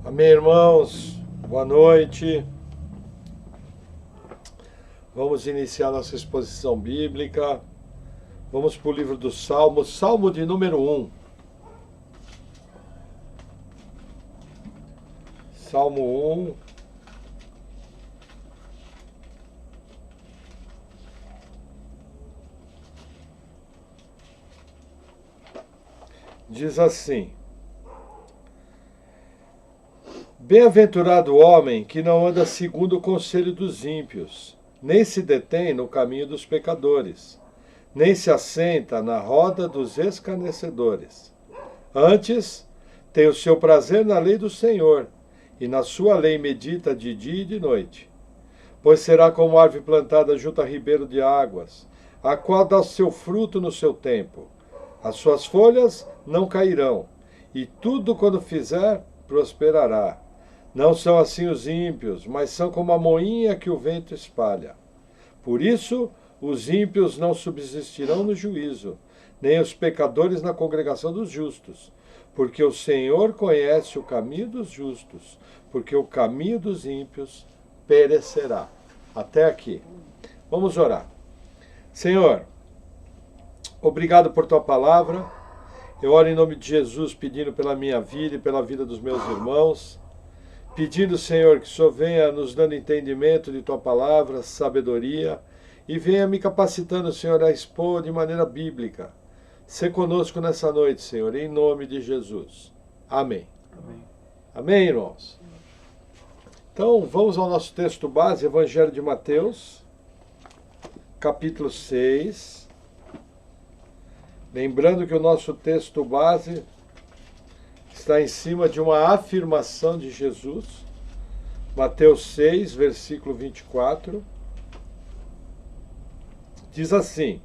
Amém, irmãos? Boa noite. Vamos iniciar nossa exposição bíblica. Vamos para o livro dos Salmos, Salmo de número 1. Salmo 1. Diz assim: Bem-aventurado o homem que não anda segundo o conselho dos ímpios, nem se detém no caminho dos pecadores, nem se assenta na roda dos escarnecedores. Antes, tem o seu prazer na lei do Senhor, e na sua lei medita de dia e de noite. Pois será como árvore plantada junto a ribeiro de águas, a qual dá o seu fruto no seu tempo. As suas folhas não cairão, e tudo quando fizer prosperará. Não são assim os ímpios, mas são como a moinha que o vento espalha. Por isso, os ímpios não subsistirão no juízo, nem os pecadores na congregação dos justos. Porque o Senhor conhece o caminho dos justos, porque o caminho dos ímpios perecerá. Até aqui. Vamos orar. Senhor, obrigado por tua palavra. Eu oro em nome de Jesus, pedindo pela minha vida e pela vida dos meus irmãos. Pedindo, Senhor, que o Senhor venha nos dando entendimento de tua palavra, sabedoria, e venha me capacitando, Senhor, a expor de maneira bíblica. Sê conosco nessa noite, Senhor, em nome de Jesus. Amém. Amém. Amém, irmãos? Então, vamos ao nosso texto base, Evangelho de Mateus, capítulo 6. Lembrando que o nosso texto base está em cima de uma afirmação de Jesus. Mateus 6, versículo 24. Diz assim: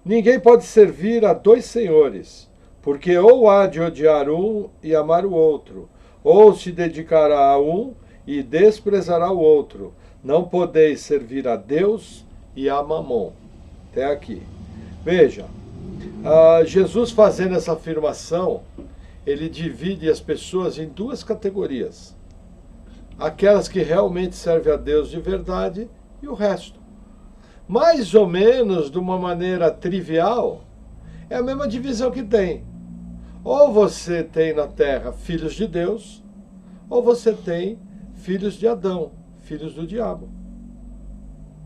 Ninguém pode servir a dois senhores, porque ou há de odiar um e amar o outro, ou se dedicará a um e desprezará o outro. Não podeis servir a Deus e a Mamon. Até aqui. Veja, Jesus fazendo essa afirmação, ele divide as pessoas em duas categorias. Aquelas que realmente servem a Deus de verdade e o resto. Mais ou menos de uma maneira trivial, é a mesma divisão que tem. Ou você tem na terra filhos de Deus, ou você tem filhos de Adão, filhos do diabo.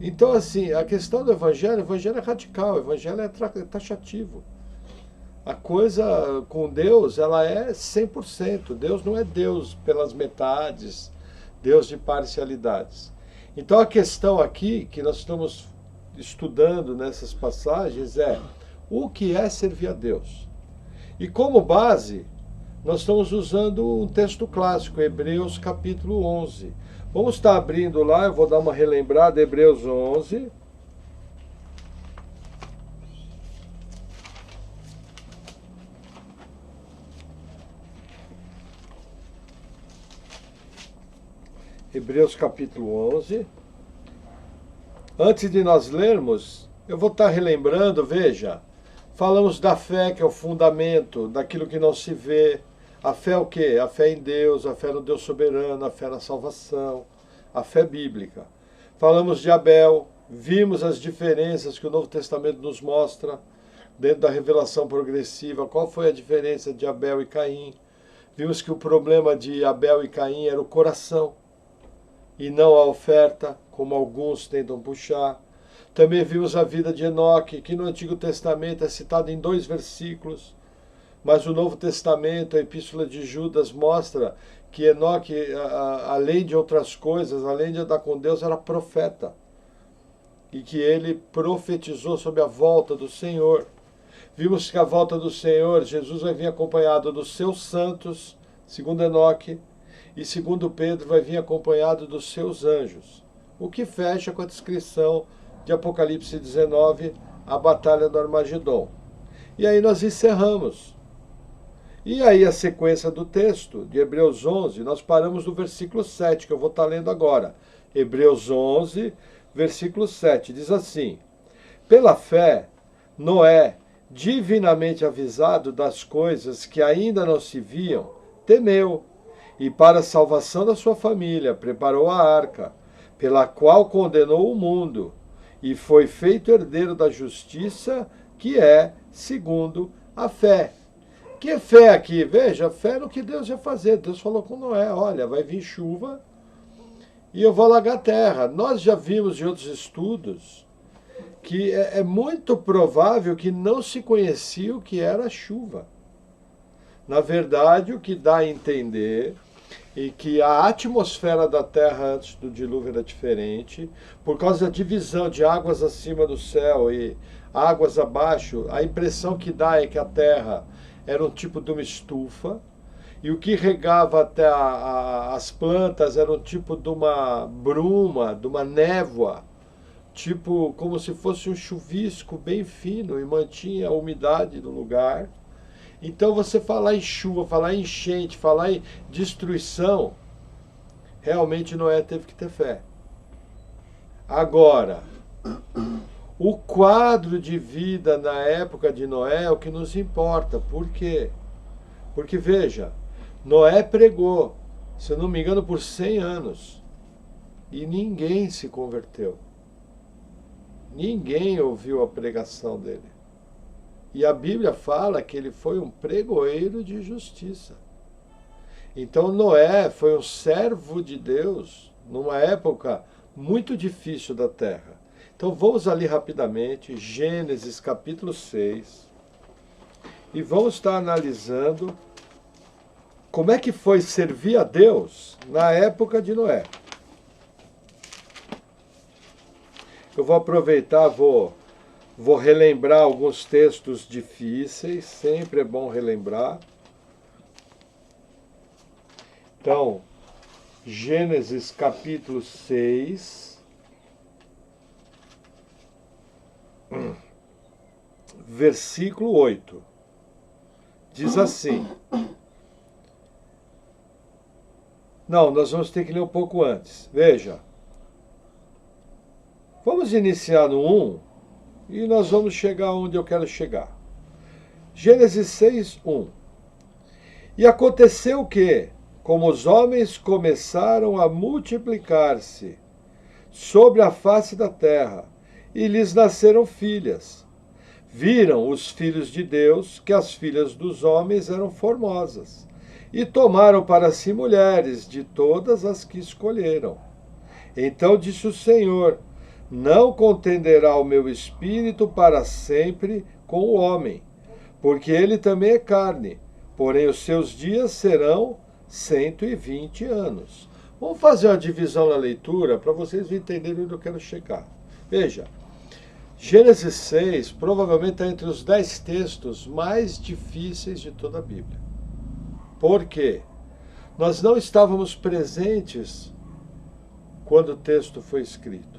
Então, assim, a questão do Evangelho, o Evangelho é radical, o Evangelho é taxativo. A coisa com Deus, ela é 100%. Deus não é Deus pelas metades, Deus de parcialidades. Então a questão aqui, que nós estamos estudando nessas passagens, é o que é servir a Deus. E como base, nós estamos usando um texto clássico, Hebreus capítulo 11. Vamos estar abrindo lá, eu vou dar uma relembrada, Hebreus 11. Hebreus capítulo 11. Antes de nós lermos, eu vou estar relembrando, veja, falamos da fé, que é o fundamento daquilo que não se vê. A fé é o quê? A fé em Deus, a fé no Deus soberano, a fé na salvação, a fé bíblica. Falamos de Abel, vimos as diferenças que o Novo Testamento nos mostra, dentro da revelação progressiva, qual foi a diferença de Abel e Caim. Vimos que o problema de Abel e Caim era o coração, e não a oferta, como alguns tentam puxar. Também vimos a vida de Enoque, que no Antigo Testamento é citado em 2 versículos, mas o Novo Testamento, a Epístola de Judas, mostra que Enoque, além de outras coisas, além de andar com Deus, era profeta, e que ele profetizou sobre a volta do Senhor. Vimos que a volta do Senhor, Jesus vai vir acompanhado dos seus santos, segundo Enoque, e segundo Pedro vai vir acompanhado dos seus anjos, o que fecha com a descrição de Apocalipse 19, a batalha do Armagedon. E aí nós encerramos. E aí a sequência do texto de Hebreus 11, nós paramos no versículo 7, que eu vou estar lendo agora. Hebreus 11, versículo 7, diz assim: Pela fé, Noé, divinamente avisado das coisas que ainda não se viam, temeu, e para a salvação da sua família preparou a arca, pela qual condenou o mundo, e foi feito herdeiro da justiça, que é segundo a fé. Que fé aqui? Veja, fé no que Deus ia fazer. Deus falou com Noé, olha, vai vir chuva e eu vou alagar a terra. Nós já vimos em outros estudos que é muito provável que não se conhecia o que era chuva. Na verdade, o que dá a entender é que a atmosfera da Terra antes do dilúvio era diferente, por causa da divisão de águas acima do céu e águas abaixo, a impressão que dá é que a Terra era um tipo de uma estufa, e o que regava até as plantas era um tipo de uma bruma, de uma névoa, tipo como se fosse um chuvisco bem fino e mantinha a umidade do lugar. Então você falar em chuva, falar em enchente, falar em destruição, realmente Noé teve que ter fé. Agora, o quadro de vida na época de Noé é o que nos importa. Por quê? Porque veja, Noé pregou, se eu não me engano, por 100 anos. E ninguém se converteu. Ninguém ouviu a pregação dele. E a Bíblia fala que ele foi um pregoeiro de justiça. Então Noé foi um servo de Deus numa época muito difícil da terra. Então vamos ali rapidamente, Gênesis capítulo 6, e vamos estar analisando como é que foi servir a Deus na época de Noé. Eu vou aproveitar, vou relembrar alguns textos difíceis, sempre é bom relembrar. Então, Gênesis capítulo 6, versículo 8, diz assim. Não, nós vamos ter que ler um pouco antes. Veja. Vamos iniciar no 1 e nós vamos chegar onde eu quero chegar. Gênesis 6, 1. E aconteceu que, como os homens começaram a multiplicar-se sobre a face da terra, e lhes nasceram filhas, viram os filhos de Deus que as filhas dos homens eram formosas, e tomaram para si mulheres de todas as que escolheram. Então disse o Senhor: não contenderá o meu espírito para sempre com o homem, porque ele também é carne, porém os seus dias serão 120 anos. Vamos fazer uma divisão na leitura para vocês entenderem onde eu quero chegar. Veja, Gênesis 6 provavelmente está entre os 10 textos mais difíceis de toda a Bíblia. Por quê? Nós não estávamos presentes quando o texto foi escrito.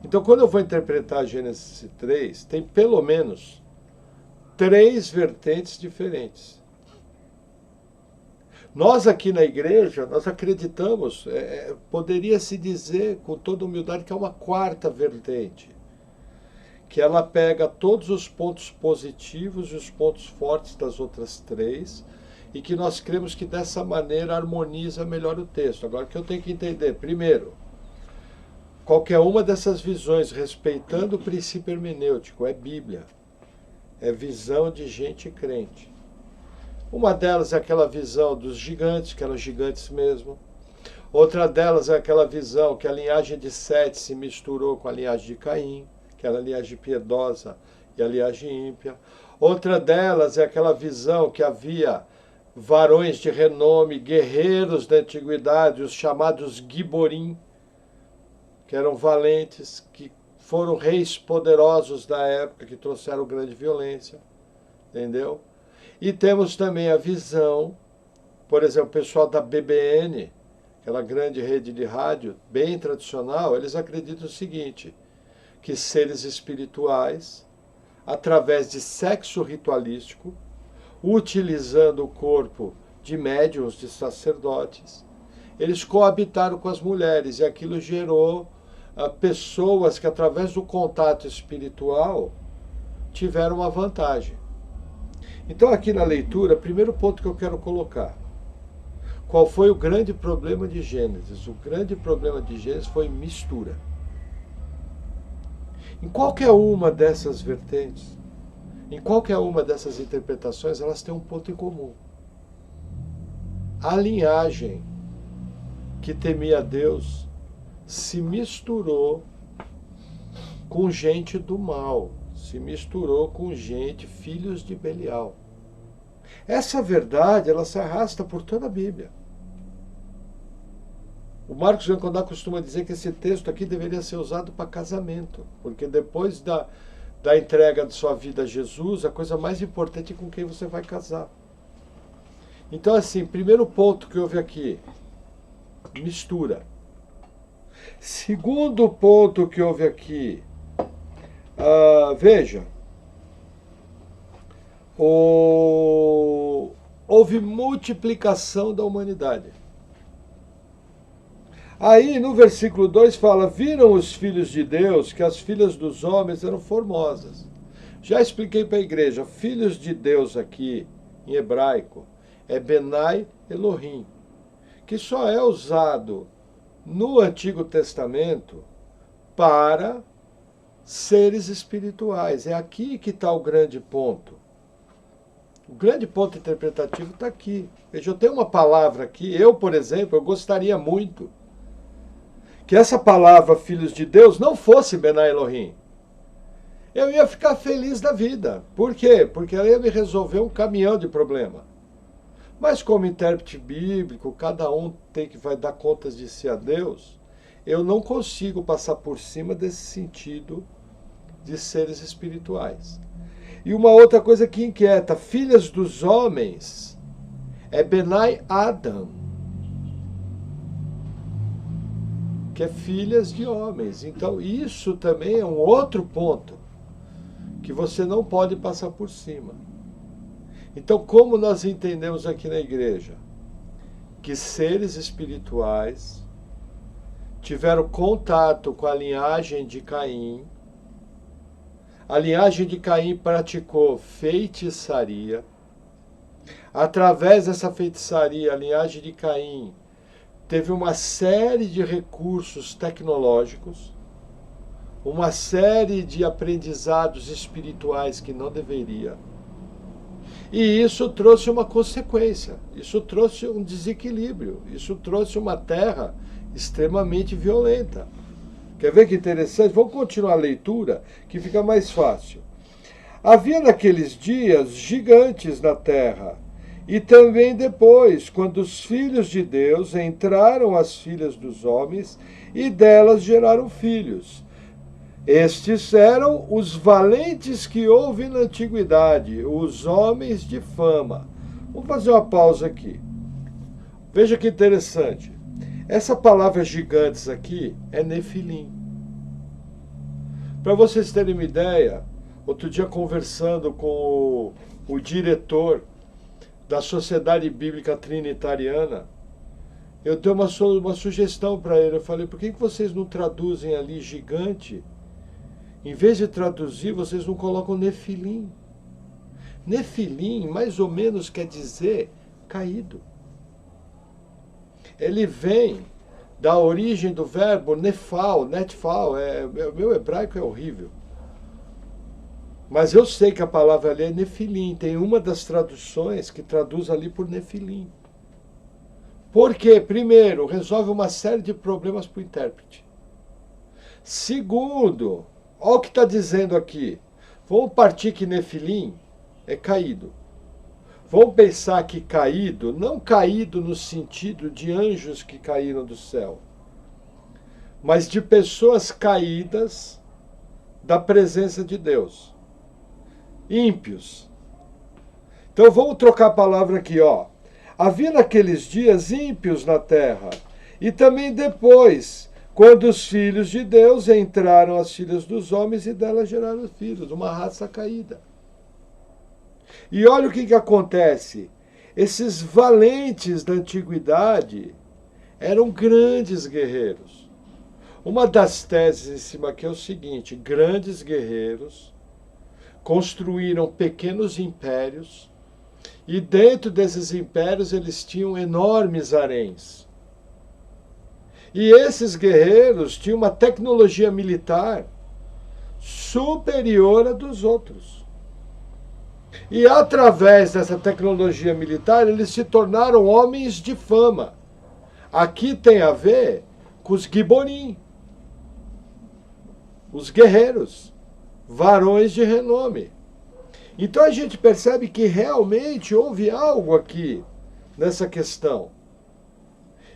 Então, quando eu vou interpretar Gênesis 3, tem pelo menos 3 vertentes diferentes. Nós aqui na igreja, nós acreditamos, poderia-se dizer com toda humildade que é uma quarta vertente, que ela pega todos os pontos positivos e os pontos fortes das outras 3, e que nós cremos que dessa maneira harmoniza melhor o texto. Agora, o que eu tenho que entender? Primeiro, qualquer uma dessas visões, respeitando o princípio hermenêutico, é Bíblia. É visão de gente crente. Uma delas é aquela visão dos gigantes, que eram gigantes mesmo. Outra delas é aquela visão que a linhagem de Sete se misturou com a linhagem de Caim, que era a linhagem piedosa e a linhagem ímpia. Outra delas é aquela visão que havia varões de renome, guerreiros da antiguidade, os chamados Giborim, que eram valentes, que foram reis poderosos da época, que trouxeram grande violência, entendeu? E temos também a visão, por exemplo, o pessoal da BBN, aquela grande rede de rádio, bem tradicional, eles acreditam o seguinte, que seres espirituais, através de sexo ritualístico, utilizando o corpo de médiuns, de sacerdotes, eles coabitaram com as mulheres, e aquilo gerou pessoas que, através do contato espiritual, tiveram uma vantagem. Então, aqui na leitura, primeiro ponto que eu quero colocar. qual foi o grande problema de Gênesis? O grande problema de Gênesis foi mistura. Em qualquer uma dessas vertentes, em qualquer uma dessas interpretações, elas têm um ponto em comum. A linhagem que temia Deus se misturou com gente do mal, se misturou com gente, filhos de Belial. Essa verdade, ela se arrasta por toda a Bíblia. O Marcos Giancondá costuma dizer que esse texto aqui deveria ser usado para casamento, porque depois da entrega de sua vida a Jesus, a coisa mais importante é com quem você vai casar. Então, assim, primeiro ponto que houve aqui, mistura. Segundo ponto que houve aqui, veja, houve multiplicação da humanidade. Aí no versículo 2 fala, viram os filhos de Deus que as filhas dos homens eram formosas. Já expliquei para a igreja, filhos de Deus aqui, em hebraico, é Benai Elohim, que só é usado no Antigo Testamento para seres espirituais. É aqui que está o grande ponto. O grande ponto interpretativo está aqui. Veja, eu tenho uma palavra aqui, eu, por exemplo, eu gostaria muito que essa palavra filhos de Deus não fosse Benai Elohim. Eu ia ficar feliz da vida. Por quê? Porque ela ia me resolver um caminhão de problema. Mas como intérprete bíblico, cada um vai dar contas de si a Deus, eu não consigo passar por cima desse sentido de seres espirituais. E uma outra coisa que inquieta, filhas dos homens, é Benai Adam, que é filhas de homens. Então isso também é um outro ponto que você não pode passar por cima. Então, como nós entendemos aqui na igreja que seres espirituais tiveram contato com a linhagem de Caim, a linhagem de Caim praticou feitiçaria, através dessa feitiçaria, a linhagem de Caim teve uma série de recursos tecnológicos, uma série de aprendizados espirituais que não deveria. E isso trouxe uma consequência, isso trouxe um desequilíbrio, isso trouxe uma terra extremamente violenta. Quer ver que interessante? Vamos continuar a leitura, que fica mais fácil. Havia naqueles dias gigantes na terra, e também depois, quando os filhos de Deus entraram as filhas dos homens, e delas geraram filhos. Estes eram os valentes que houve na antiguidade, os homens de fama. Vamos fazer uma pausa aqui. Veja que interessante. Essa palavra gigantes aqui é Nefilim. Para vocês terem uma ideia, outro dia conversando com o diretor da Sociedade Bíblica Trinitariana, eu dei uma sugestão para ele. Eu falei, por que vocês não traduzem ali gigante? Em vez de traduzir, vocês não colocam Nefilim. Nefilim, mais ou menos, quer dizer caído. Ele vem da origem do verbo netfal. Meu hebraico é horrível. Mas eu sei que a palavra ali é Nefilim. Tem uma das traduções que traduz ali por Nefilim. Por quê? Primeiro, resolve uma série de problemas para o intérprete. Segundo, olha o que está dizendo aqui. Vamos partir que Nefilim é caído. Vamos pensar que caído, não caído no sentido de anjos que caíram do céu, mas de pessoas caídas da presença de Deus. Ímpios. Então vamos trocar a palavra aqui, ó. Havia naqueles dias ímpios na terra, e também depois, quando os filhos de Deus entraram as filhas dos homens e delas geraram filhos, uma raça caída. E olha o que acontece. Esses valentes da antiguidade eram grandes guerreiros. Uma das teses em cima aqui é o seguinte: grandes guerreiros construíram pequenos impérios E dentro desses impérios eles tinham enormes haréns. E esses guerreiros tinham uma tecnologia militar superior à dos outros. E através dessa tecnologia militar eles se tornaram homens de fama. Aqui tem a ver com os giborim, os guerreiros, varões de renome. Então a gente percebe que realmente houve algo aqui nessa questão.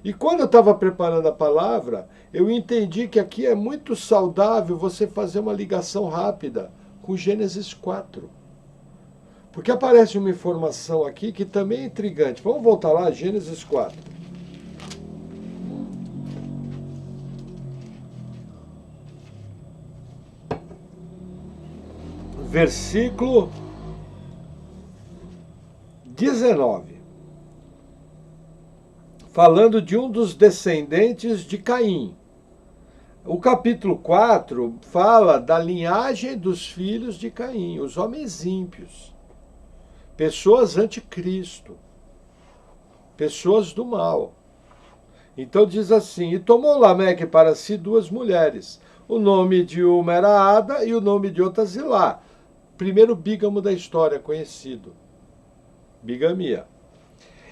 E quando eu estava preparando a palavra, eu entendi que aqui é muito saudável você fazer uma ligação rápida com Gênesis 4. Porque aparece uma informação aqui que também é intrigante. Vamos voltar lá, Gênesis 4. Versículo 19. Falando de um dos descendentes de Caim. O capítulo 4 fala da linhagem dos filhos de Caim, os homens ímpios, pessoas anticristo, pessoas do mal. Então diz assim: e tomou Lameque para si duas mulheres. O nome de uma era Ada e o nome de outra Zilá. Primeiro bígamo da história conhecido. Bigamia.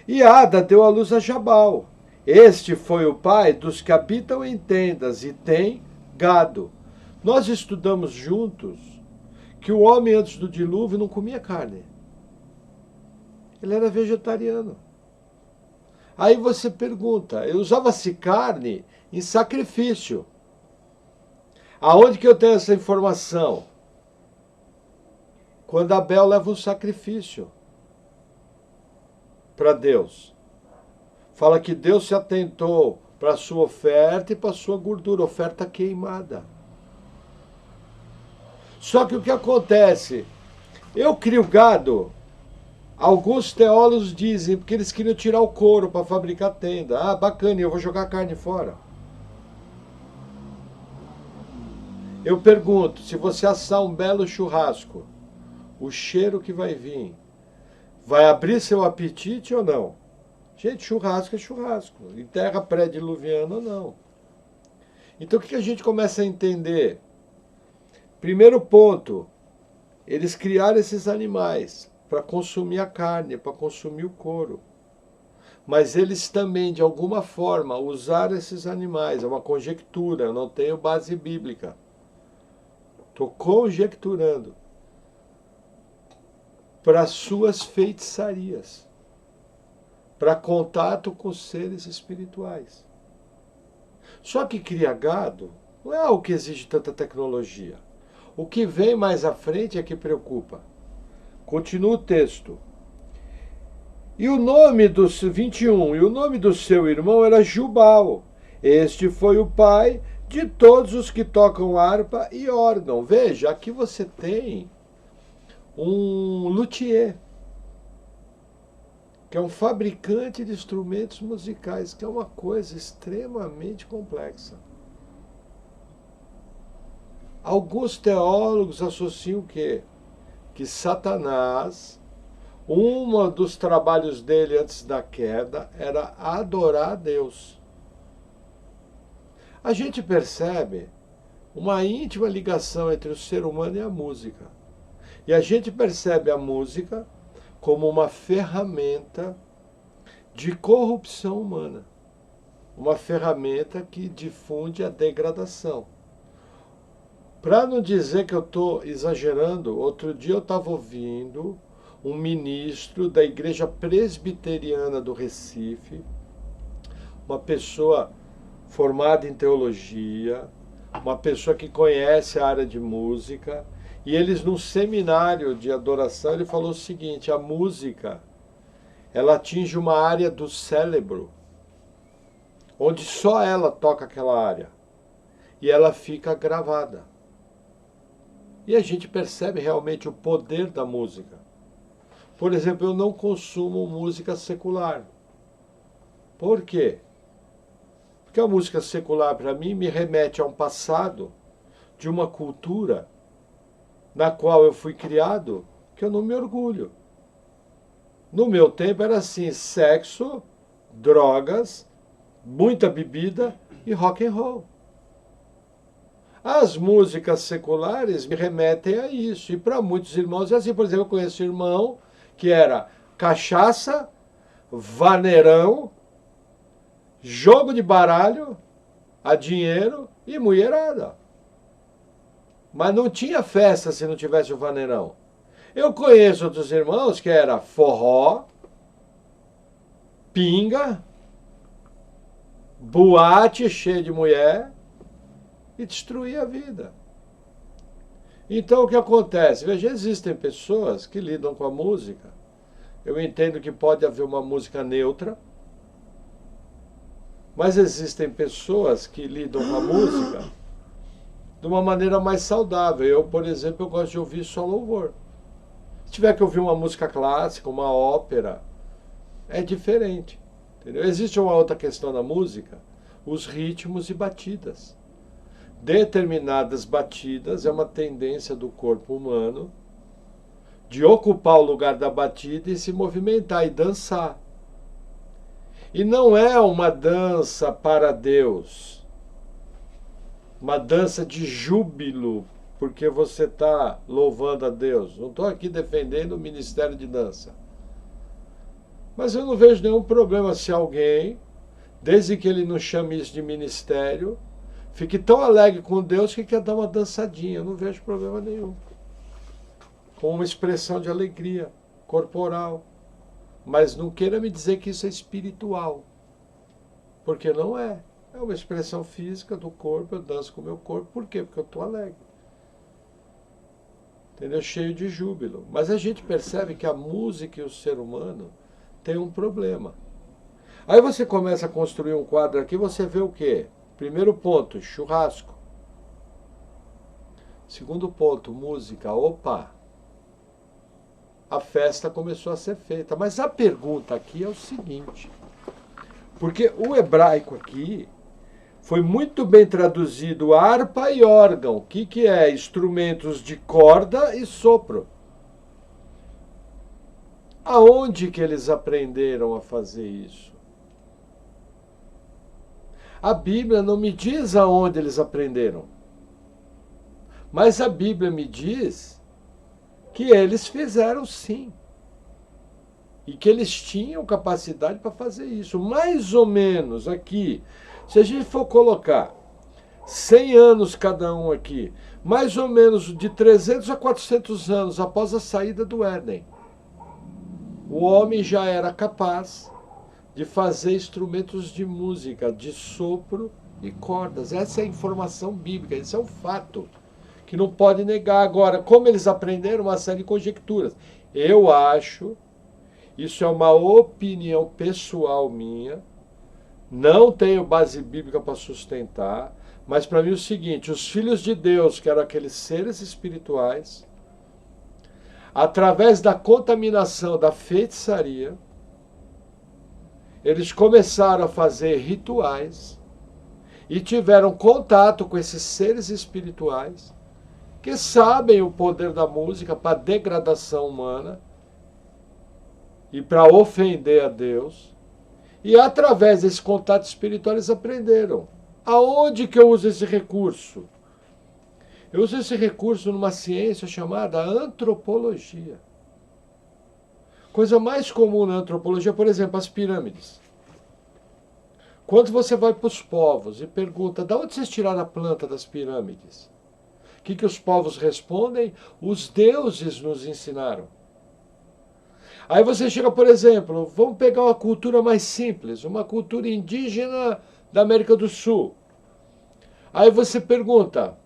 E Ada deu à luz a Jabal. Este foi o pai dos que habitam em tendas e tem gado. Nós estudamos juntos que o homem antes do dilúvio não comia carne. Ele era vegetariano. Aí você pergunta, usava-se carne em sacrifício. Aonde que eu tenho essa informação? Quando Abel leva um sacrifício para Deus. Fala que Deus se atentou para a sua oferta e para a sua gordura, oferta queimada. Só que o que acontece? Eu crio gado, alguns teólogos dizem, porque eles queriam tirar o couro para fabricar tenda. Ah, bacana, eu vou jogar a carne fora. Eu pergunto, se você assar um belo churrasco, o cheiro que vai vir, vai abrir seu apetite ou não? Gente, churrasco é churrasco. Em terra pré-diluviana ou não. Então o que a gente começa a entender? Primeiro ponto, eles criaram esses animais para consumir a carne, para consumir o couro. Mas eles também, de alguma forma, usaram esses animais. É uma conjectura, eu não tenho base bíblica. Estou conjecturando. Para suas feitiçarias. Para contato com seres espirituais. Só que criar gado não é algo que exige tanta tecnologia. O que vem mais à frente é que preocupa. Continua o texto. E o nome dos 21, e o nome do seu irmão era Jubal. Este foi o pai de todos os que tocam harpa e órgão. Veja, aqui você tem um luthier, que é um fabricante de instrumentos musicais, que é uma coisa extremamente complexa. Alguns teólogos associam o quê? Que Satanás, um dos trabalhos dele antes da queda, era adorar a Deus. A gente percebe uma íntima ligação entre o ser humano e a música. E a gente percebe a música como uma ferramenta de corrupção humana. Uma ferramenta que difunde a degradação. Para não dizer que eu estou exagerando, outro dia eu estava ouvindo um ministro da Igreja Presbiteriana do Recife, uma pessoa formada em teologia, uma pessoa que conhece a área de música, e eles num seminário de adoração, ele falou o seguinte: a música, ela atinge uma área do cérebro, onde só ela toca aquela área, e ela fica gravada. E a gente percebe realmente o poder da música. Por exemplo, eu não consumo música secular. Por quê? Porque a música secular, para mim, me remete a um passado de uma cultura na qual eu fui criado, que eu não me orgulho. No meu tempo era assim, sexo, drogas, muita bebida e rock and roll. As músicas seculares me remetem a isso. E para muitos irmãos é assim. Por exemplo, eu conheço um irmão que era cachaça, vaneirão, jogo de baralho, a dinheiro e mulherada. Mas não tinha festa se não tivesse o vaneirão. Eu conheço outros irmãos que era forró, pinga, boate cheia de mulher e destruía a vida. Então o que acontece? Veja, existem pessoas que lidam com a música. Eu entendo que pode haver uma música neutra, mas existem pessoas que lidam com a música de uma maneira mais saudável. Eu, por exemplo, eu gosto de ouvir só louvor. Se tiver que ouvir uma música clássica, uma ópera, é diferente. Entendeu? Existe uma outra questão na música, os ritmos e batidas. Determinadas batidas é uma tendência do corpo humano de ocupar o lugar da batida e se movimentar e dançar. E não é uma dança para Deus, uma dança de júbilo, porque você está louvando a Deus. Não estou aqui defendendo o ministério de dança. Mas eu não vejo nenhum problema se alguém, desde que ele não chame isso de ministério, fique tão alegre com Deus que quer dar uma dançadinha. Eu não vejo problema nenhum. Com uma expressão de alegria corporal. Mas não queira me dizer que isso é espiritual. Porque não é. É uma expressão física do corpo, eu danço com o meu corpo. Por quê? Porque eu estou alegre. Entendeu? Cheio de júbilo. Mas a gente percebe que a música e o ser humano têm um problema. Aí você começa a construir um quadro aqui, você vê o quê? Primeiro ponto, churrasco. Segundo ponto, música. Opa! A festa começou a ser feita. Mas a pergunta aqui é o seguinte, porque o hebraico aqui foi muito bem traduzido harpa e órgão. O que é? Instrumentos de corda e sopro. Aonde que eles aprenderam a fazer isso? A Bíblia não me diz aonde eles aprenderam. Mas a Bíblia me diz que eles fizeram sim. E que eles tinham capacidade para fazer isso. Mais ou menos aqui, se a gente for colocar 100 anos cada um aqui, mais ou menos de 300 a 400 anos após a saída do Éden, o homem já era capaz de fazer instrumentos de música, de sopro e cordas. Essa é a informação bíblica, esse é um fato que não pode negar. Agora, como eles aprenderam, uma série de conjecturas. Eu acho, isso é uma opinião pessoal minha, não tenho base bíblica para sustentar, mas para mim é o seguinte, os filhos de Deus, que eram aqueles seres espirituais, através da contaminação da feitiçaria, eles começaram a fazer rituais e tiveram contato com esses seres espirituais que sabem o poder da música para degradação humana e para ofender a Deus. E através desse contato espiritual eles aprenderam. Aonde que eu uso esse recurso? Eu uso esse recurso numa ciência chamada antropologia. Coisa mais comum na antropologia, por exemplo, as pirâmides. Quando você vai para os povos e pergunta, de onde vocês tiraram a planta das pirâmides? O que os povos respondem? Os deuses nos ensinaram. Aí você chega, por exemplo, vamos pegar uma cultura mais simples, uma cultura indígena da América do Sul. Aí você pergunta,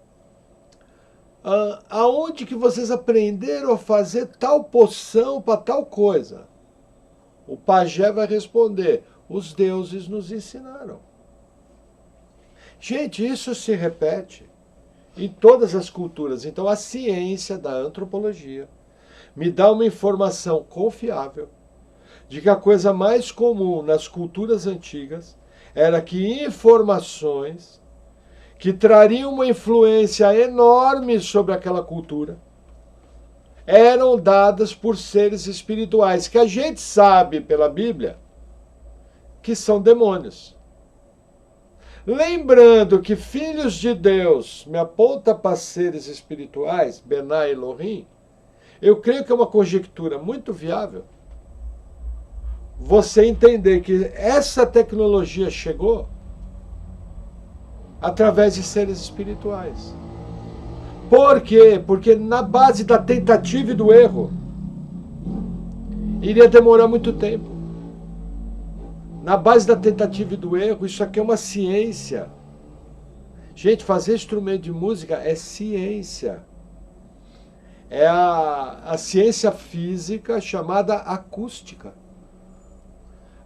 aonde que vocês aprenderam a fazer tal poção para tal coisa? O pajé vai responder, os deuses nos ensinaram. Gente, isso se repete em todas as culturas. Então a ciência da antropologia me dá uma informação confiável de que a coisa mais comum nas culturas antigas era que informações que trariam uma influência enorme sobre aquela cultura eram dadas por seres espirituais, que a gente sabe pela Bíblia que são demônios. Lembrando que filhos de Deus me aponta para seres espirituais, Bená e Elohim, eu creio que é uma conjectura muito viável você entender que essa tecnologia chegou através de seres espirituais. Por quê? Porque na base da tentativa e do erro, iria demorar muito tempo. Na base da tentativa e do erro, isso aqui é uma ciência. Gente, fazer instrumento de música é ciência. É a ciência física chamada acústica.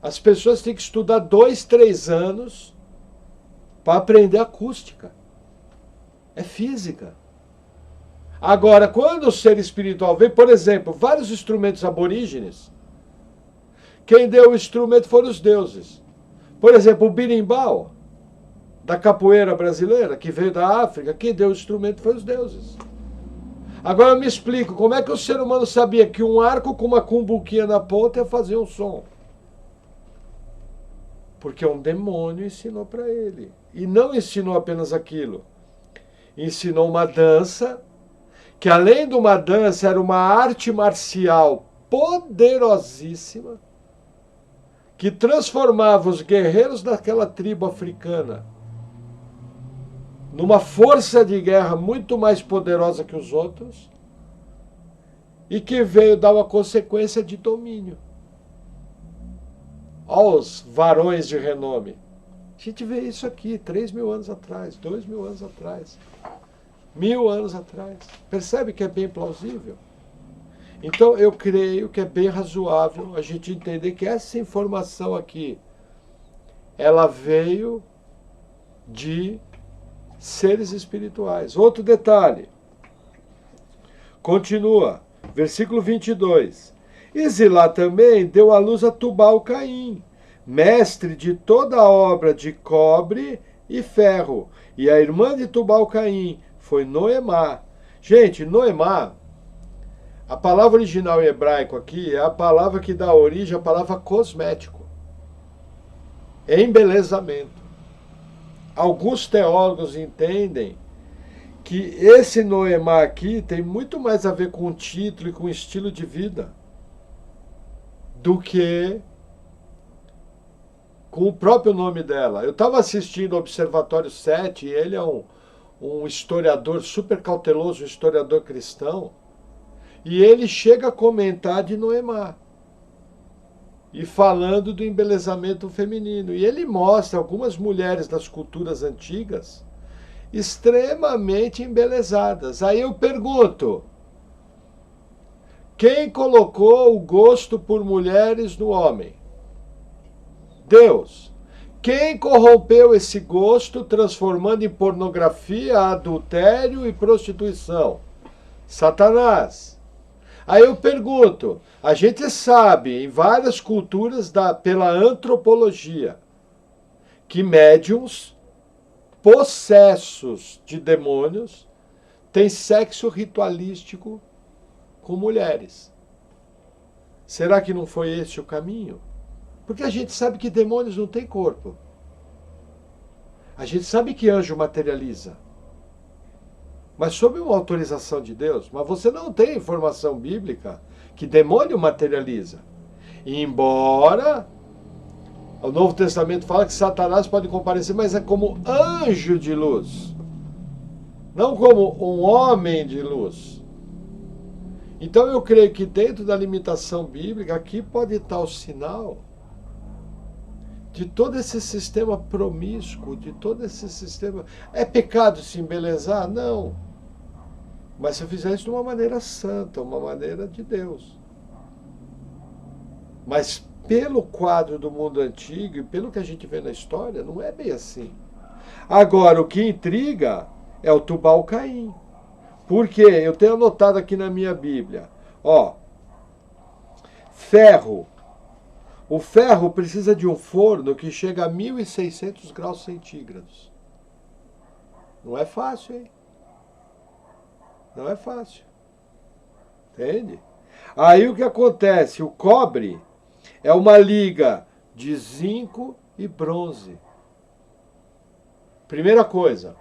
As pessoas têm que estudar 2, 3 anos para aprender acústica. É física. Agora, quando o ser espiritual vem, por exemplo, vários instrumentos aborígenes, quem deu o instrumento foram os deuses. Por exemplo, o birimbau, da capoeira brasileira, que veio da África, quem deu o instrumento foi os deuses. Agora eu me explico, como é que o ser humano sabia que um arco com uma cumbuquinha na ponta ia fazer um som? Porque um demônio ensinou para ele. E não ensinou apenas aquilo. Ensinou uma dança, que além de uma dança, era uma arte marcial poderosíssima, que transformava os guerreiros daquela tribo africana numa força de guerra muito mais poderosa que os outros, e que veio dar uma consequência de domínio aos varões de renome. A gente vê isso aqui 3.000 anos atrás, 2.000 anos atrás, 1.000 anos atrás. Percebe que é bem plausível? Então eu creio que é bem razoável a gente entender que essa informação aqui, ela veio de seres espirituais. Outro detalhe. Continua, versículo 22. E Zilá também deu à luz a Tubal-Caim, mestre de toda a obra de cobre e ferro. E a irmã de Tubal-Caim foi Noemá. Gente, Noemá, a palavra original em hebraico aqui é a palavra que dá origem à palavra cosmético. Embelezamento. Alguns teólogos entendem que esse Noemá aqui tem muito mais a ver com o título e com o estilo de vida do que com o próprio nome dela. Eu estava assistindo o Observatório 7 e ele é um historiador super cauteloso, um historiador cristão, e ele chega a comentar de Noemá e falando do embelezamento feminino. E ele mostra algumas mulheres das culturas antigas extremamente embelezadas. Aí eu pergunto, quem colocou o gosto por mulheres no homem? Deus. Quem corrompeu esse gosto, transformando em pornografia, adultério e prostituição? Satanás. Aí eu pergunto, a gente sabe em várias culturas pela antropologia que médiums possessos de demônios têm sexo ritualístico com mulheres. Será que não foi esse o caminho? Porque a gente sabe que demônios não têm corpo. A gente sabe que anjo materializa. Mas sob uma autorização de Deus. Mas você não tem informação bíblica que demônio materializa. E embora o Novo Testamento fala que Satanás pode comparecer, mas é como anjo de luz. Não como um homem de luz. Então eu creio que dentro da limitação bíblica, aqui pode estar o sinal de todo esse sistema promíscuo, de todo esse sistema... É pecado se embelezar? Não. Mas se eu fizer isso de uma maneira santa, uma maneira de Deus. Mas pelo quadro do mundo antigo e pelo que a gente vê na história, não é bem assim. Agora, o que intriga é o Tubal-Caim. Por quê? Eu tenho anotado aqui na minha Bíblia. Ó, ferro. O ferro precisa de um forno que chega a 1.600 graus centígrados. Não é fácil, hein? Não é fácil. Entende? Aí o que acontece? O cobre é uma liga de zinco e bronze. Primeira coisa,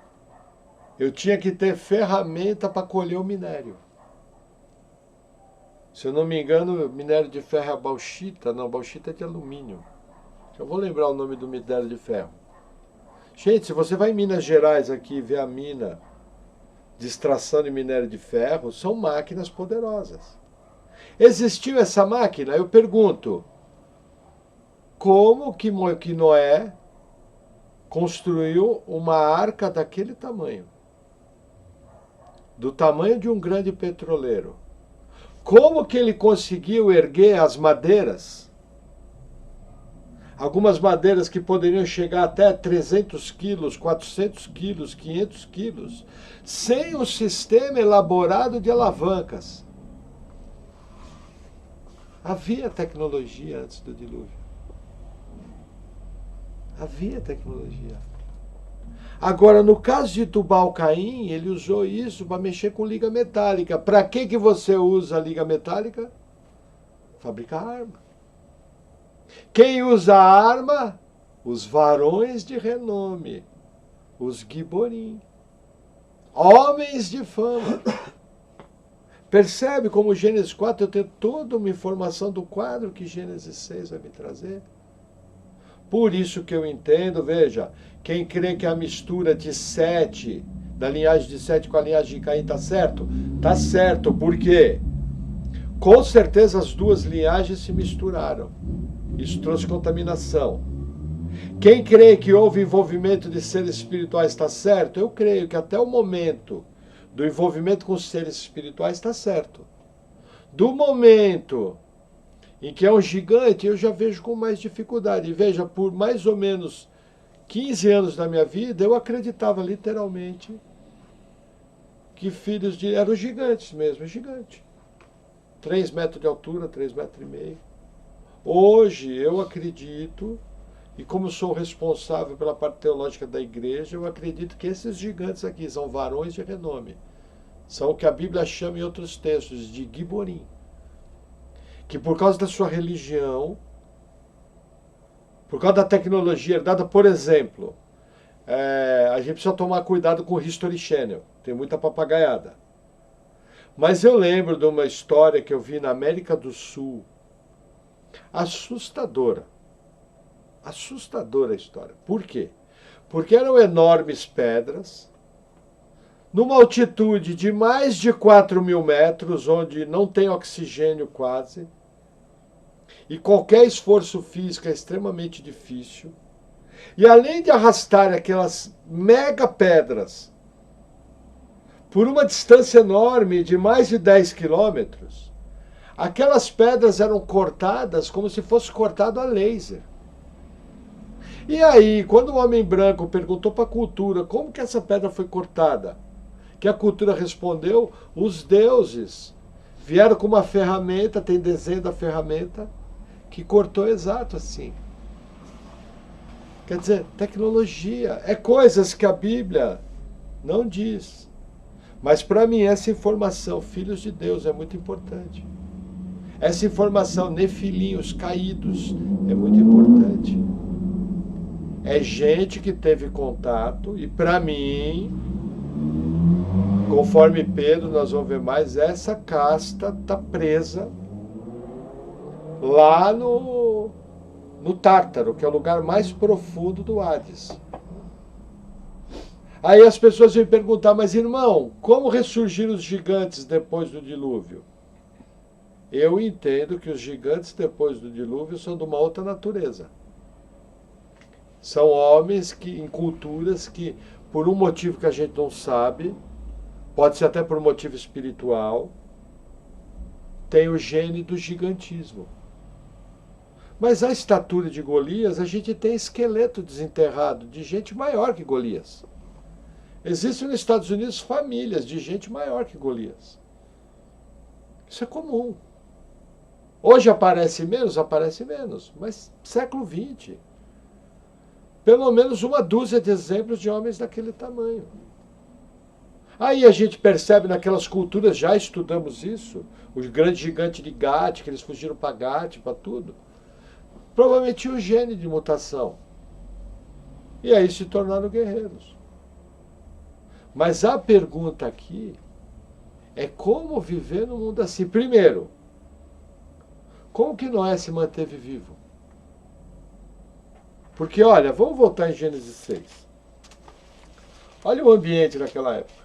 eu tinha que ter ferramenta para colher o minério. Se eu não me engano, o minério de ferro é a bauxita. Não, bauxita é de alumínio. Eu vou lembrar o nome do minério de ferro. Gente, se você vai em Minas Gerais aqui e vê a mina de extração de minério de ferro, são máquinas poderosas. Existiu essa máquina? Eu pergunto, como que Noé construiu uma arca daquele tamanho? Do tamanho de um grande petroleiro. Como que ele conseguiu erguer as madeiras? Algumas madeiras que poderiam chegar até 300 quilos, 400 quilos, 500 quilos, sem um sistema elaborado de alavancas. Havia tecnologia antes do dilúvio. Havia tecnologia. Agora, no caso de Tubal-Caim, ele usou isso para mexer com liga metálica. Para que você usa a liga metálica? Fabricar arma. Quem usa a arma? Os varões de renome, os giborim, homens de fama. Percebe como Gênesis 4 eu tenho toda uma informação do quadro que Gênesis 6 vai me trazer? Por isso que eu entendo, veja, quem crê que a mistura de Sete, da linhagem de Sete com a linhagem de Caim está certo? Está certo, por quê? Com certeza as duas linhagens se misturaram. Isso trouxe contaminação. Quem crê que houve envolvimento de seres espirituais está certo? Eu creio que até o momento do envolvimento com os seres espirituais está certo. Do momento em que é um gigante, eu já vejo com mais dificuldade. E veja, por mais ou menos 15 anos da minha vida, eu acreditava literalmente que filhos de... eram gigantes mesmo, gigante. 3 metros de altura, 3,5 metros. Hoje eu acredito, e como sou responsável pela parte teológica da igreja, eu acredito que esses gigantes aqui são varões de renome. São o que a Bíblia chama em outros textos de giborim. Que por causa da sua religião, por causa da tecnologia herdada, por exemplo, a gente precisa tomar cuidado com o History Channel. Tem muita papagaiada. Mas eu lembro de uma história que eu vi na América do Sul, assustadora. Assustadora a história. Por quê? Porque eram enormes pedras, numa altitude de mais de 4.000 metros, onde não tem oxigênio quase, e qualquer esforço físico é extremamente difícil. E além de arrastar aquelas mega pedras por uma distância enorme de mais de 10 quilômetros, aquelas pedras eram cortadas como se fosse cortado a laser. E aí, quando o homem branco perguntou para a cultura como que essa pedra foi cortada, que a cultura respondeu, os deuses vieram com uma ferramenta, tem desenho da ferramenta, que cortou exato assim. Quer dizer, tecnologia, é coisas que a Bíblia não diz. Mas para mim essa informação, filhos de Deus, é muito importante. Essa informação, nefilinhos caídos, é muito importante. É gente que teve contato, e para mim, conforme Pedro, nós vamos ver mais, essa casta está presa lá no Tártaro, que é o lugar mais profundo do Hades. Aí as pessoas vêm perguntar, mas irmão, como ressurgiram os gigantes depois do dilúvio? Eu entendo que os gigantes depois do dilúvio são de uma outra natureza. São homens que, em culturas que, por um motivo que a gente não sabe, pode ser até por um motivo espiritual, tem o gene do gigantismo. Mas a estatura de Golias, a gente tem esqueleto desenterrado de gente maior que Golias. Existem nos Estados Unidos famílias de gente maior que Golias. Isso é comum. Hoje aparece menos, mas século XX. Pelo menos uma dúzia de exemplos de homens daquele tamanho. Aí a gente percebe naquelas culturas, já estudamos isso, os grandes gigantes de Gath, que eles fugiram para Gath, para tudo. Provavelmente tinha um gene de mutação. E aí se tornaram guerreiros. Mas a pergunta aqui é como viver no mundo assim. Primeiro, como que Noé se manteve vivo? Porque, olha, vamos voltar em Gênesis 6. Olha o ambiente naquela época.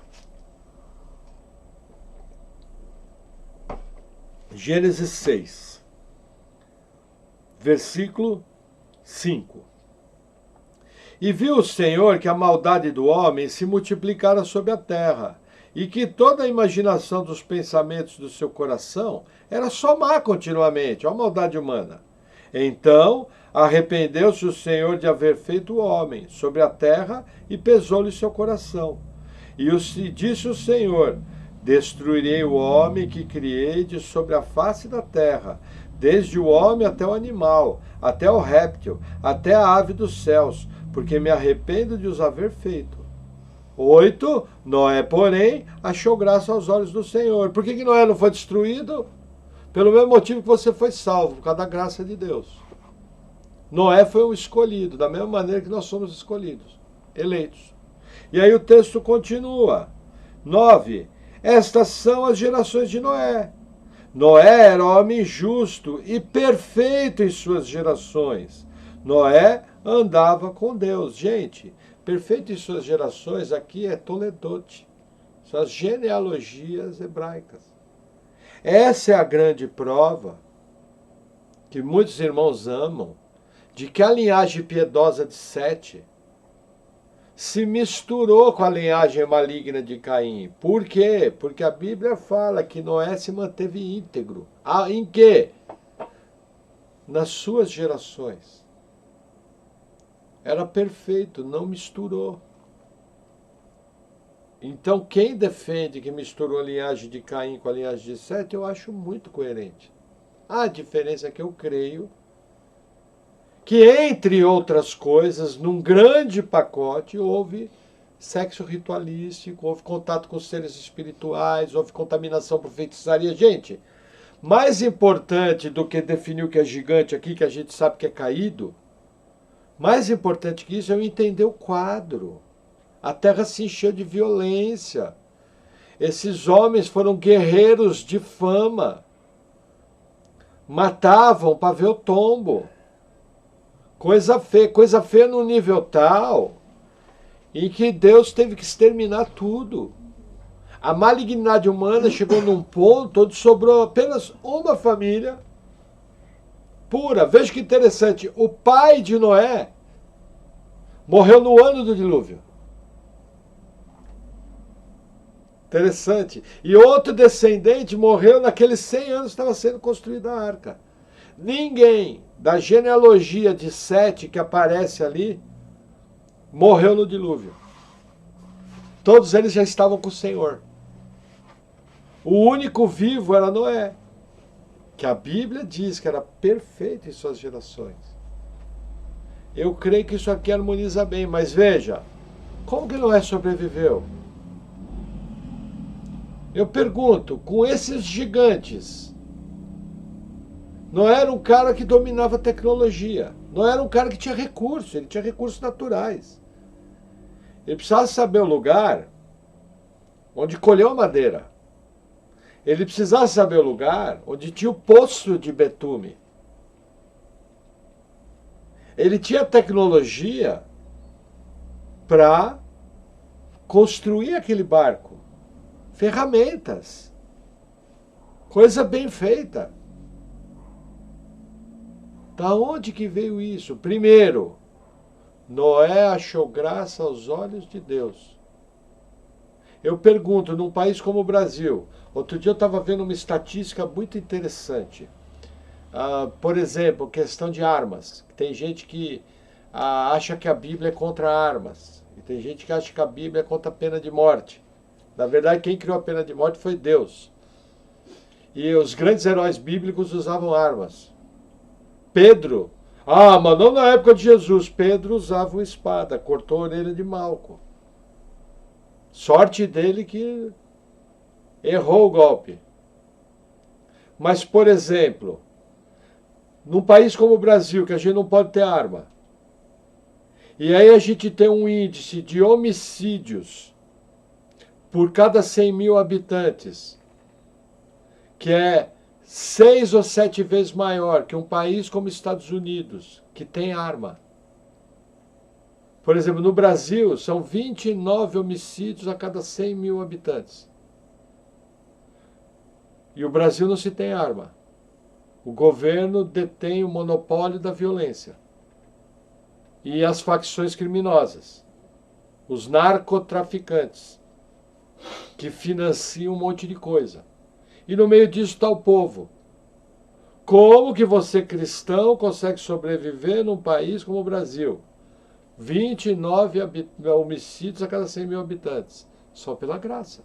Gênesis 6, versículo 5. E viu o Senhor que a maldade do homem se multiplicara sobre a terra, e que toda a imaginação dos pensamentos do seu coração era só má continuamente, a maldade humana. Então arrependeu-se o Senhor de haver feito o homem sobre a terra, e pesou-lhe seu coração. E disse o Senhor: destruirei o homem que criei de sobre a face da terra, desde o homem até o animal, até o réptil, até a ave dos céus, porque me arrependo de os haver feito. 8. Noé, porém, achou graça aos olhos do Senhor. Por que Noé não foi destruído? Pelo mesmo motivo que você foi salvo, por causa da graça de Deus. Noé foi um escolhido, da mesma maneira que nós somos escolhidos, eleitos. E aí o texto continua. 9. Estas são as gerações de Noé. Noé era homem justo e perfeito em suas gerações. Noé andava com Deus. Gente, perfeito em suas gerações aqui é Toledote. São as genealogias hebraicas. Essa é a grande prova que muitos irmãos amam, de que a linhagem piedosa de Sete se misturou com a linhagem maligna de Caim. Por quê? Porque a Bíblia fala que Noé se manteve íntegro. Em quê? Nas suas gerações. Era perfeito, não misturou. Então, quem defende que misturou a linhagem de Caim com a linhagem de Sete, eu acho muito coerente. A diferença é que eu creio que, entre outras coisas, num grande pacote, houve sexo ritualístico, houve contato com seres espirituais, houve contaminação por feitiçaria. Gente, mais importante do que definir o que é gigante aqui, que a gente sabe que é caído, mais importante que isso é eu entender o quadro. A terra se encheu de violência. Esses homens foram guerreiros de fama. Matavam para ver o tombo. Coisa feia num nível tal em que Deus teve que exterminar tudo. A malignidade humana chegou num ponto onde sobrou apenas uma família pura. Veja que interessante, o pai de Noé morreu no ano do dilúvio. Interessante. E outro descendente morreu naqueles 100 anos que estava sendo construída a arca. Ninguém da genealogia de Sete que aparece ali morreu no dilúvio. Todos eles já estavam com o Senhor. O único vivo era Noé, que a Bíblia diz que era perfeito em suas gerações. Eu creio que isso aqui harmoniza bem, mas veja, como que Noé sobreviveu? Eu pergunto, com esses gigantes, não era um cara que dominava a tecnologia, não era um cara que tinha recursos, ele tinha recursos naturais. Ele precisava saber o lugar onde colheu a madeira. Ele precisava saber o lugar onde tinha o poço de betume. Ele tinha tecnologia para construir aquele barco. Ferramentas. Coisa bem feita. Da onde que veio isso? Primeiro, Noé achou graça aos olhos de Deus. Eu pergunto, num país como o Brasil, outro dia eu estava vendo uma estatística muito interessante. Por exemplo, questão de armas. Tem gente que acha que a Bíblia é contra armas. E tem gente que acha que a Bíblia é contra a pena de morte. Na verdade, quem criou a pena de morte foi Deus. E os grandes heróis bíblicos usavam armas. Pedro, mas não na época de Jesus. Pedro usava uma espada, cortou a orelha de Malco. Sorte dele que errou o golpe. Mas, por exemplo, num país como o Brasil, que a gente não pode ter arma, e aí a gente tem um índice de homicídios por cada 100 mil habitantes, que é 6 ou 7 vezes maior que um país como os Estados Unidos, que tem arma. Por exemplo, no Brasil, são 29 homicídios a cada 100 mil habitantes. E o Brasil não se tem arma. O governo detém o monopólio da violência. E as facções criminosas. Os narcotraficantes. Que financiam um monte de coisa. E no meio disso está o povo. Como que você, cristão, consegue sobreviver num país como o Brasil? 29 homicídios a cada 100 mil habitantes. Só pela graça.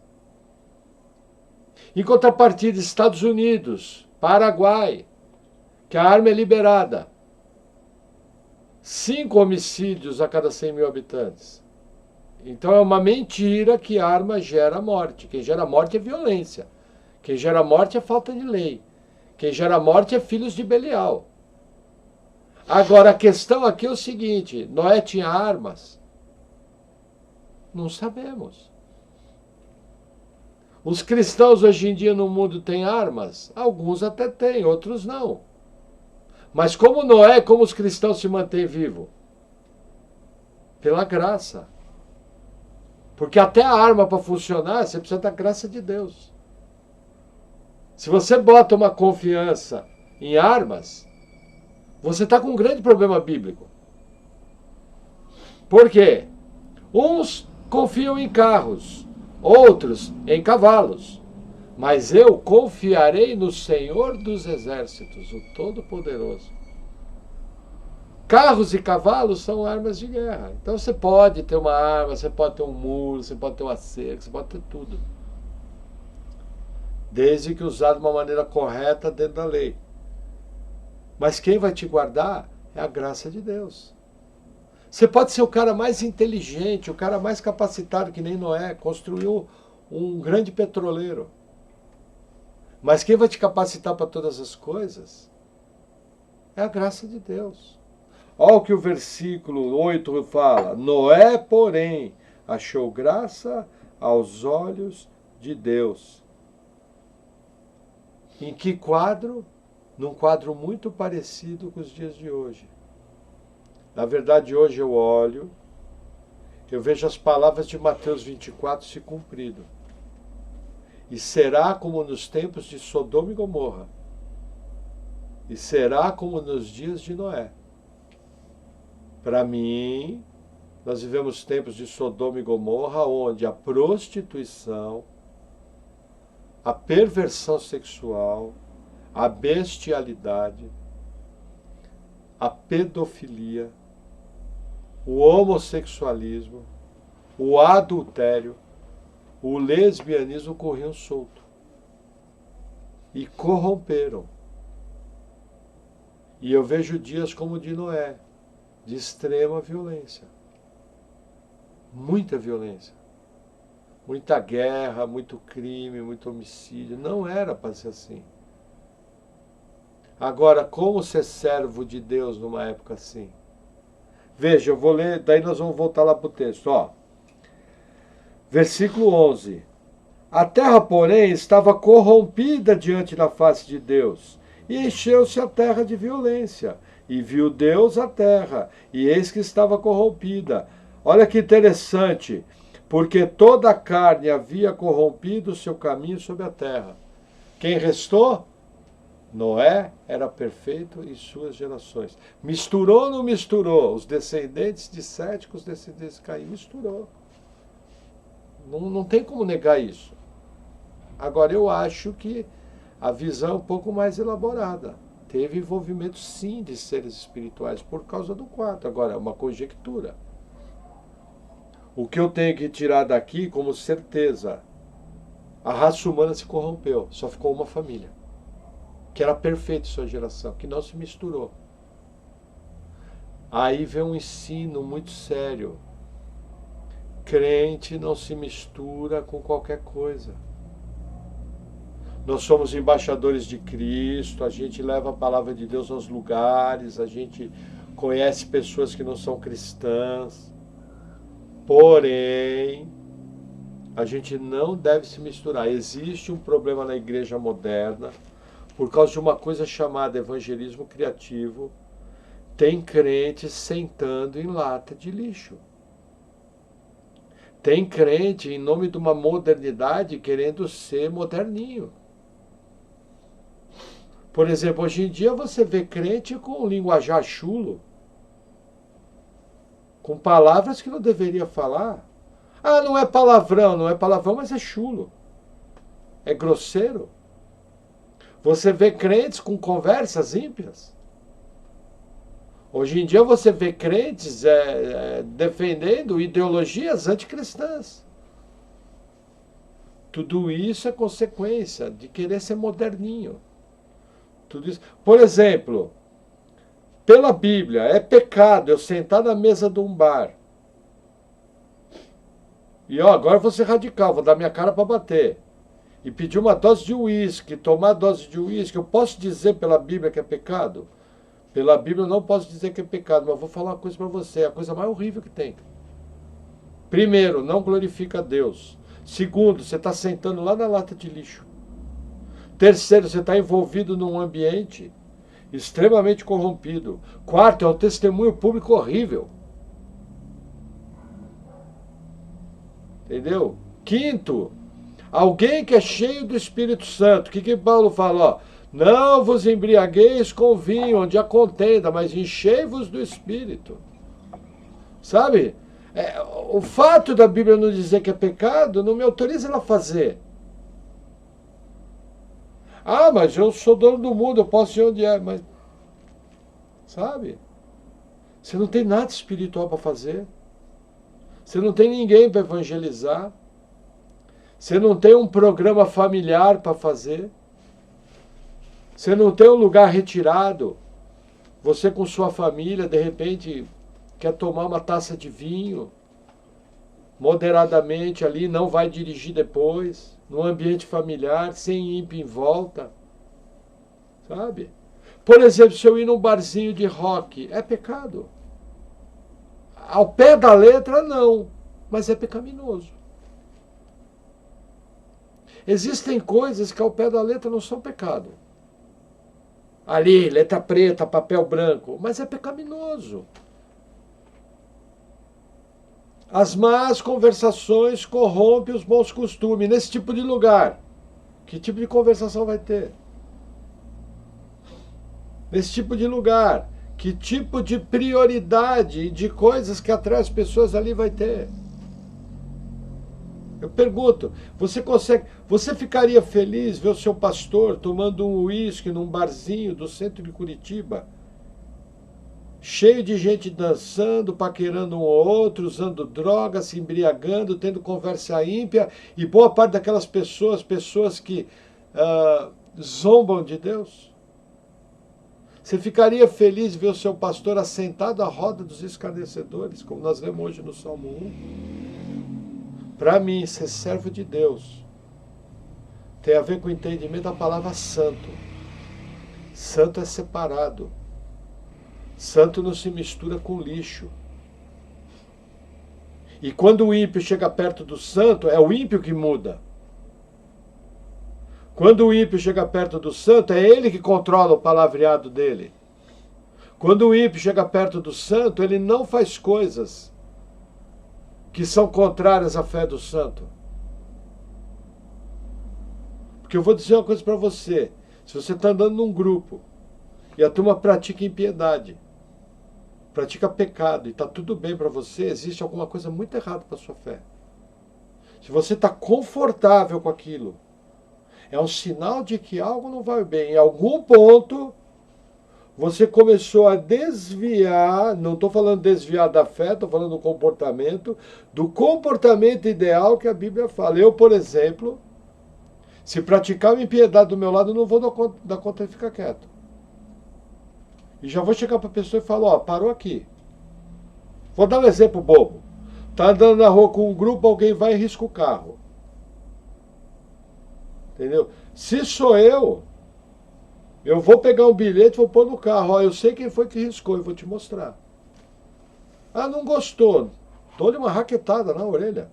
Em contrapartida, Estados Unidos, Paraguai, que a arma é liberada. 5 homicídios a cada 100 mil habitantes. Então é uma mentira que a arma gera morte. Quem gera morte é violência. Quem gera morte é falta de lei. Quem gera morte é filhos de Belial. Agora, a questão aqui é o seguinte: Noé tinha armas? Não sabemos. Os cristãos hoje em dia no mundo têm armas? Alguns até têm, outros não. Mas como Noé, como os cristãos se mantêm vivos? Pela graça. Porque até a arma para funcionar, você precisa da graça de Deus. Se você bota uma confiança em armas, você está com um grande problema bíblico. Por quê? Uns confiam em carros, outros em cavalos. Mas eu confiarei no Senhor dos Exércitos, o Todo-Poderoso. Carros e cavalos são armas de guerra. Então você pode ter uma arma, você pode ter um muro, você pode ter uma cerca, você pode ter tudo. Desde que usado de uma maneira correta dentro da lei. Mas quem vai te guardar é a graça de Deus. Você pode ser o cara mais inteligente, o cara mais capacitado, que nem Noé, construiu um grande petroleiro. Mas quem vai te capacitar para todas as coisas é a graça de Deus. Olha o que o versículo 8 fala. Noé, porém, achou graça aos olhos de Deus. Em que quadro? Num quadro muito parecido com os dias de hoje. Na verdade, hoje eu olho, eu vejo as palavras de Mateus 24 se cumprindo. E será como nos tempos de Sodoma e Gomorra. E será como nos dias de Noé. Para mim, nós vivemos tempos de Sodoma e Gomorra, onde a prostituição, a perversão sexual, a bestialidade, a pedofilia, o homossexualismo, o adultério, o lesbianismo corriam solto. E corromperam. E eu vejo dias como o de Noé, de extrema violência. Muita violência. Muita guerra, muito crime, muito homicídio. Não era para ser assim. Agora, como ser servo de Deus numa época assim? Veja, eu vou ler, daí nós vamos voltar lá para o texto. Ó. Versículo 11. A terra, porém, estava corrompida diante da face de Deus, e encheu-se a terra de violência. E viu Deus a terra, e eis que estava corrompida. Olha que interessante, porque toda a carne havia corrompido o seu caminho sobre a terra. Quem restou? Noé era perfeito em suas gerações. Misturou ou não misturou? Os descendentes de Sete com os descendentes de Caim. Misturou. Não tem como negar isso. Agora, eu acho que a visão é um pouco mais elaborada. Teve envolvimento, sim, de seres espirituais por causa do quarto. Agora, é uma conjectura. O que eu tenho que tirar daqui como certeza, a raça humana se corrompeu. Só ficou uma família, que era perfeita em sua geração, que não se misturou. Aí vem um ensino muito sério. Crente não se mistura com qualquer coisa. Nós somos embaixadores de Cristo, a gente leva a palavra de Deus aos lugares, a gente conhece pessoas que não são cristãs. Porém, a gente não deve se misturar. Existe um problema na igreja moderna, por causa de uma coisa chamada evangelismo criativo. Tem crente sentando em lata de lixo. Tem crente, em nome de uma modernidade, querendo ser moderninho. Por exemplo, hoje em dia você vê crente com um linguajar chulo, com palavras que não deveria falar. Ah, não é palavrão, mas é chulo. É grosseiro. Você vê crentes com conversas ímpias. Hoje em dia você vê crentes defendendo ideologias anticristãs. Tudo isso é consequência de querer ser moderninho. Tudo isso. Por exemplo, pela Bíblia, é pecado eu sentar na mesa de um bar. E agora eu vou ser radical, vou dar minha cara para bater. E pedir uma dose de uísque, tomar dose de uísque. Eu posso dizer pela Bíblia que é pecado? Pela Bíblia eu não posso dizer que é pecado, mas vou falar uma coisa para você, é a coisa mais horrível que tem. Primeiro, não glorifica a Deus. Segundo, você está sentando lá na lata de lixo. Terceiro, você está envolvido num ambiente extremamente corrompido. Quarto, é um testemunho público horrível. Entendeu? Quinto, alguém que é cheio do Espírito Santo. O que Paulo fala? Ó, não vos embriagueis com vinho, onde há contenda, mas enchei-vos do Espírito. Sabe? O fato da Bíblia não dizer que é pecado não me autoriza a fazer. Ah, mas eu sou dono do mundo, eu posso ir onde é. Mas, sabe? Você não tem nada espiritual para fazer. Você não tem ninguém para evangelizar. Você não tem um programa familiar para fazer. Você não tem um lugar retirado. Você com sua família, de repente, quer tomar uma taça de vinho, moderadamente ali, não vai dirigir depois, num ambiente familiar, sem ímpio em volta. Sabe? Por exemplo, se eu ir num barzinho de rock, é pecado. Ao pé da letra, não, mas é pecaminoso. Existem coisas que ao pé da letra não são pecado. Ali, letra preta, papel branco, mas é pecaminoso. As más conversações corrompem os bons costumes. Nesse tipo de lugar, que tipo de conversação vai ter? Nesse tipo de lugar, que tipo de prioridade de coisas que atrai as pessoas ali vai ter? Eu pergunto, você ficaria feliz ver o seu pastor tomando um uísque num barzinho do centro de Curitiba, cheio de gente dançando, paquerando um ou outro, usando drogas, se embriagando, tendo conversa ímpia, e boa parte daquelas pessoas que zombam de Deus? Você ficaria feliz ver o seu pastor assentado à roda dos escarnecedores, como nós lemos hoje no Salmo 1? Para mim, ser servo de Deus tem a ver com o entendimento da palavra santo. Santo é separado. Santo não se mistura com lixo. E quando o ímpio chega perto do santo, é o ímpio que muda. Quando o ímpio chega perto do santo, é ele que controla o palavreado dele. Quando o ímpio chega perto do santo, ele não faz coisas que são contrárias à fé do santo. Porque eu vou dizer uma coisa para você. Se você está andando num grupo e a turma pratica impiedade, pratica pecado e está tudo bem para você, existe alguma coisa muito errada com a sua fé. Se você está confortável com aquilo, é um sinal de que algo não vai bem. Em algum ponto, você começou a desviar, não estou falando desviar da fé, estou falando do comportamento ideal que a Bíblia fala. Eu, por exemplo, se praticar uma impiedade do meu lado, eu não vou dar conta de ficar quieto. E já vou chegar para a pessoa e falar, ó, parou aqui. Vou dar um exemplo bobo. Tá andando na rua com um grupo, alguém vai e risca o carro. Entendeu? Se sou eu vou pegar um bilhete e vou pôr no carro. Ó, eu sei quem foi que riscou, eu vou te mostrar. Ah, não gostou. Dou-lhe uma raquetada na orelha.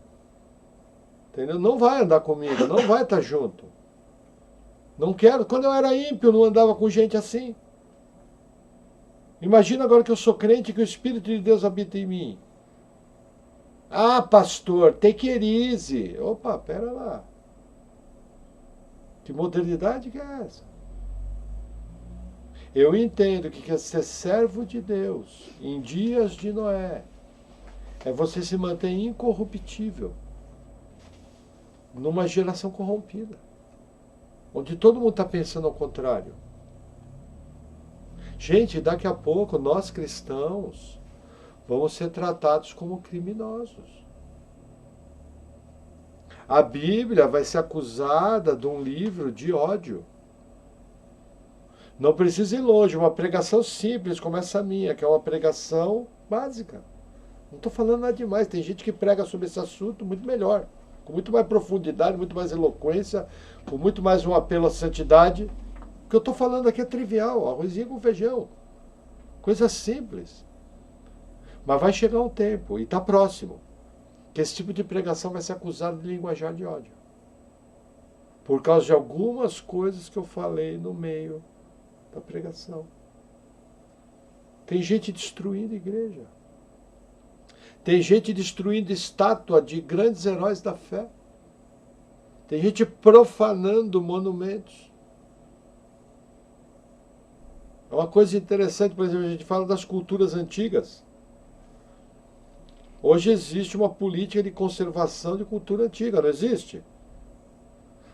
Entendeu? Não vai andar comigo, não vai estar junto. Não quero. Quando eu era ímpio, eu não andava com gente assim. Imagina agora que eu sou crente, que o Espírito de Deus habita em mim. Ah, pastor, take it easy. Opa, pera lá. Que modernidade que é essa? Eu entendo que quer ser servo de Deus em dias de Noé é você se manter incorruptível numa geração corrompida, onde todo mundo está pensando ao contrário. Gente, daqui a pouco nós cristãos vamos ser tratados como criminosos. A Bíblia vai ser acusada de um livro de ódio. Não precisa ir longe, uma pregação simples como essa minha, que é uma pregação básica. Não estou falando nada demais, tem gente que prega sobre esse assunto muito melhor, com muito mais profundidade, muito mais eloquência, com muito mais um apelo à santidade. O que eu estou falando aqui é trivial, arrozinho com feijão, coisa simples. Mas vai chegar um tempo, e está próximo, que esse tipo de pregação vai ser acusado de linguajar de ódio. Por causa de algumas coisas que eu falei no meio da pregação. Tem gente destruindo a igreja. Tem gente destruindo estátua de grandes heróis da fé. Tem gente profanando monumentos. É uma coisa interessante, por exemplo, a gente fala das culturas antigas. Hoje existe uma política de conservação de cultura antiga, não existe?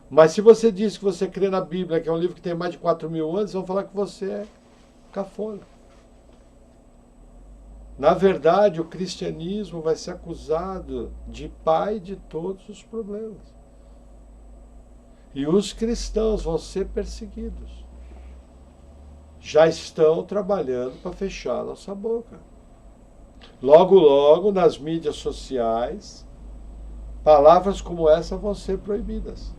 Mas se você diz que você crê na Bíblia, que é um livro que tem mais de 4.000 anos, vão falar que você é cafona. Na verdade, o cristianismo vai ser acusado de pai de todos os problemas. E os cristãos vão ser perseguidos. Já estão trabalhando para fechar a nossa boca. Logo, logo, nas mídias sociais, palavras como essa vão ser proibidas.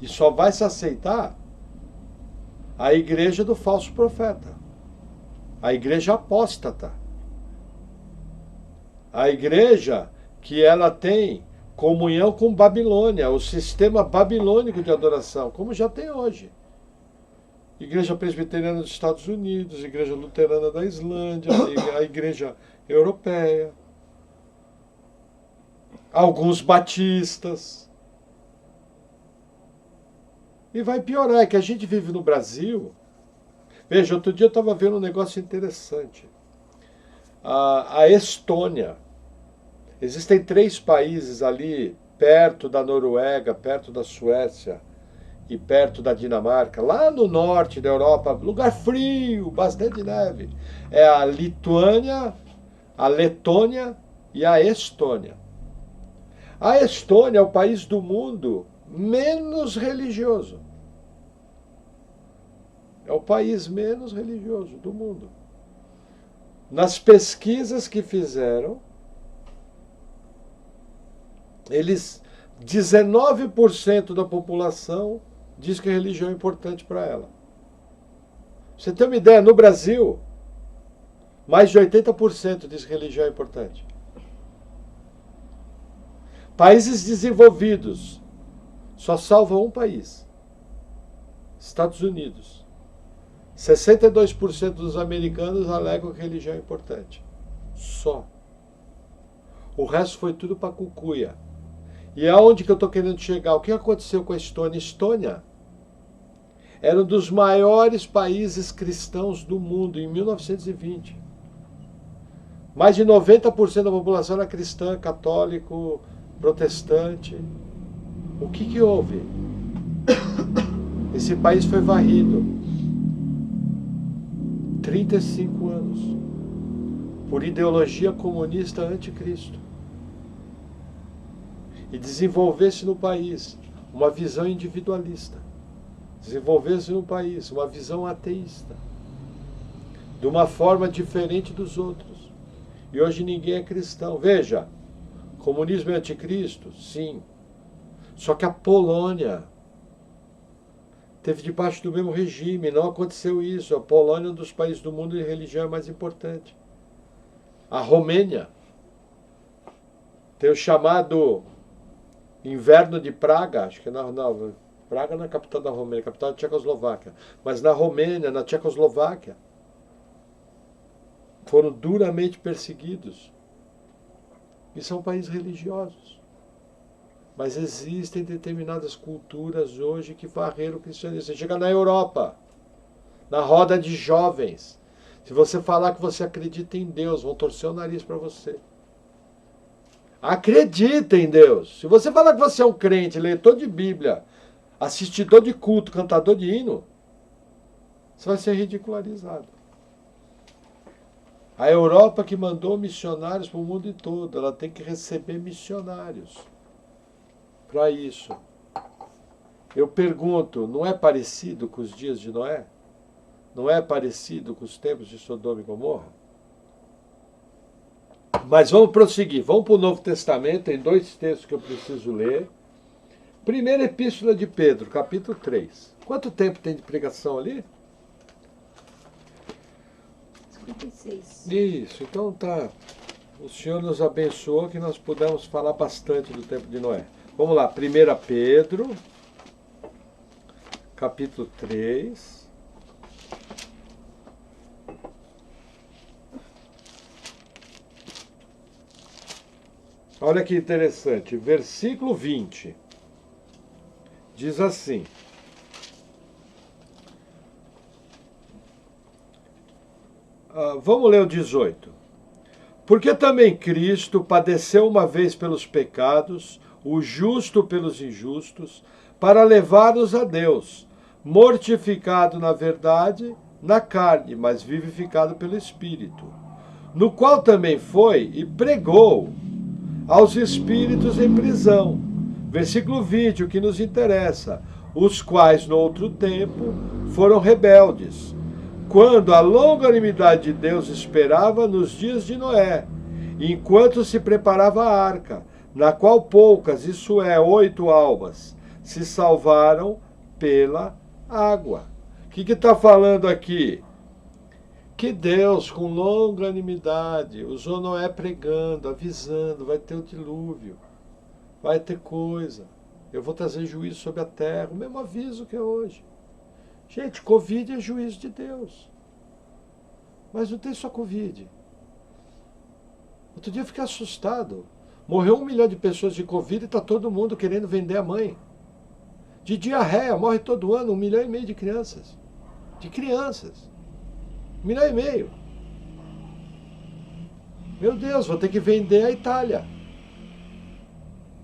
E só vai se aceitar a igreja do falso profeta. A igreja apóstata. A igreja que ela tem comunhão com Babilônia, o sistema babilônico de adoração, como já tem hoje. Igreja presbiteriana dos Estados Unidos, igreja luterana da Islândia, a igreja europeia, alguns batistas. E vai piorar, é que a gente vive no Brasil. Veja, outro dia eu estava vendo um negócio interessante. A Estônia. Existem 3 países ali, perto da Noruega, perto da Suécia e perto da Dinamarca, lá no norte da Europa, lugar frio, bastante neve. É a Lituânia, a Letônia e a Estônia. A Estônia é o país do mundo menos religioso. É o país menos religioso do mundo. Nas pesquisas que fizeram, 19% da população diz que a religião é importante para ela. Você tem uma ideia, no Brasil, mais de 80% diz que a religião é importante. Países desenvolvidos só salvam um país, Estados Unidos. 62% dos americanos alegam que a religião é importante. Só. O resto foi tudo para cucuia. E aonde que eu estou querendo chegar? O que aconteceu com a Estônia? Estônia era um dos maiores países cristãos do mundo em 1920. Mais de 90% da população era cristã, católico, protestante. O que houve? Esse país foi varrido 35 anos por ideologia comunista anticristo. E desenvolvesse no país uma visão individualista. Desenvolvesse no país uma visão ateísta. De uma forma diferente dos outros. E hoje ninguém é cristão. Veja, comunismo é anticristo? Sim. Só que a Polônia teve debaixo do mesmo regime, não aconteceu isso. A Polônia é um dos países do mundo de religião mais importante. A Romênia tem o chamado Inverno de Praga, acho que Praga não é a capital da Romênia, a capital da Tchecoslováquia. Mas na Romênia, na Tchecoslováquia, foram duramente perseguidos. E são países religiosos. Mas existem determinadas culturas hoje que varreram o cristianismo. Você chega na Europa, na roda de jovens. Se você falar que você acredita em Deus, vão torcer o nariz para você. Acredita em Deus. Se você falar que você é um crente, leitor de Bíblia, assistidor de culto, cantador de hino, você vai ser ridicularizado. A Europa que mandou missionários para o mundo todo, ela tem que receber missionários para isso. Eu pergunto, não é parecido com os dias de Noé? Não é parecido com os tempos de Sodoma e Gomorra? Mas vamos prosseguir. Vamos para o Novo Testamento, tem 2 textos que eu preciso ler. Primeira Epístola de Pedro, capítulo 3. Quanto tempo tem de pregação ali? 56. Isso, então tá. O Senhor nos abençoou que nós pudemos falar bastante do tempo de Noé. Vamos lá, 1 Pedro, capítulo 3. Olha que interessante, versículo 20. Diz assim: vamos ler o 18. Porque também Cristo padeceu uma vez pelos pecados, o justo pelos injustos, para levar-nos a Deus, mortificado na verdade, na carne, mas vivificado pelo Espírito, no qual também foi e pregou aos espíritos em prisão. Versículo 20, o que nos interessa: os quais no outro tempo foram rebeldes, quando a longanimidade de Deus esperava nos dias de Noé, enquanto se preparava a arca, na qual poucas, isso é, 8 almas, se salvaram pela água. O que está falando aqui? Que Deus, com longanimidade, usou Noé pregando, avisando, vai ter o dilúvio, vai ter coisa, eu vou trazer juízo sobre a terra, o mesmo aviso que é hoje. Gente, Covid é juízo de Deus. Mas não tem só Covid. Outro dia eu fiquei assustado. Morreu 1 milhão de pessoas de Covid e está todo mundo querendo vender a mãe. De diarreia, morre todo ano 1,5 milhão de crianças. De crianças. 1,5 milhão. Meu Deus, vou ter que vender a Itália.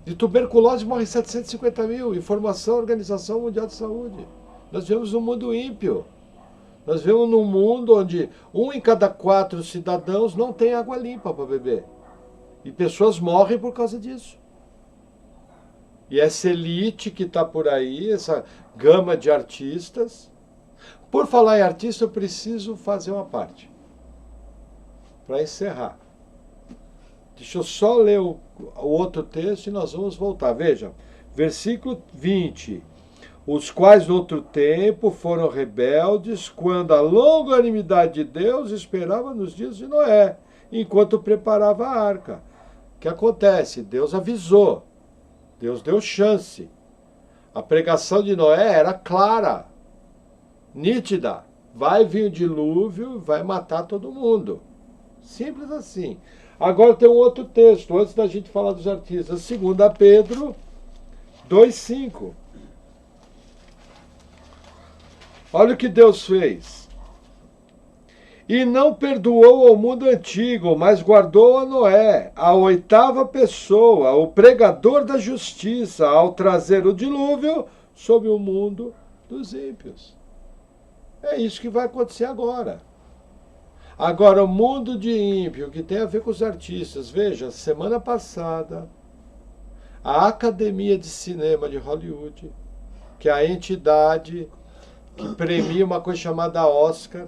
De tuberculose morre 750 mil. Informação, Organização Mundial de Saúde. Nós vivemos num mundo ímpio. Nós vivemos num mundo onde 1 em cada 4 cidadãos não tem água limpa para beber. E pessoas morrem por causa disso. E essa elite que está por aí, essa gama de artistas. Por falar em artista, eu preciso fazer uma parte. Para encerrar. Deixa eu só ler o outro texto e nós vamos voltar. Veja, versículo 20. Os quais no outro tempo foram rebeldes, quando a longanimidade de Deus esperava nos dias de Noé, enquanto preparava a arca. O que acontece? Deus avisou, Deus deu chance. A pregação de Noé era clara, nítida. Vai vir o dilúvio, vai matar todo mundo. Simples assim. Agora tem um outro texto, antes da gente falar dos artistas. 2 Pedro 2,5. Olha o que Deus fez. E não perdoou ao mundo antigo, mas guardou a Noé, a 8ª pessoa, o pregador da justiça, ao trazer o dilúvio sobre o mundo dos ímpios. É isso que vai acontecer agora. Agora, o mundo de ímpio, que tem a ver com os artistas. Veja, semana passada, a Academia de Cinema de Hollywood, que é a entidade que premia uma coisa chamada Oscar,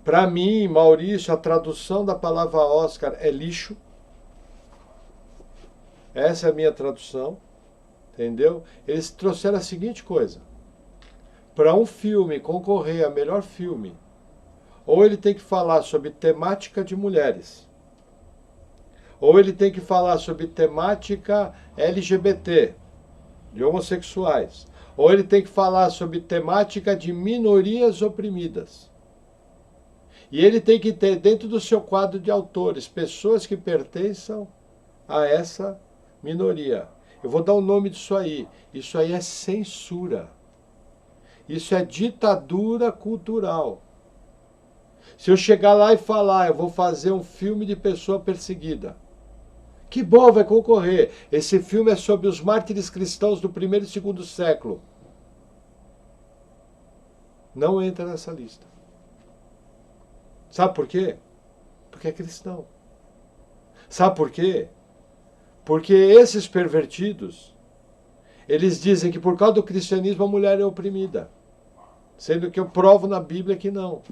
Para mim, Maurício, a tradução da palavra Oscar é lixo. Essa é a minha tradução, entendeu? Eles trouxeram a seguinte coisa: para um filme concorrer a melhor filme, ou ele tem que falar sobre temática de mulheres, ou ele tem que falar sobre temática LGBT, de homossexuais, ou ele tem que falar sobre temática de minorias oprimidas. E ele tem que ter dentro do seu quadro de autores pessoas que pertençam a essa minoria. Eu vou dar o nome disso aí. Isso aí é censura. Isso é ditadura cultural. Se eu chegar lá e falar, eu vou fazer um filme de pessoa perseguida. Que bom, vai concorrer. Esse filme é sobre os mártires cristãos do 1º e 2º século. Não entra nessa lista. Sabe por quê? Porque é cristão. Sabe por quê? Porque esses pervertidos, eles dizem que por causa do cristianismo a mulher é oprimida. Sendo que eu provo na Bíblia que não.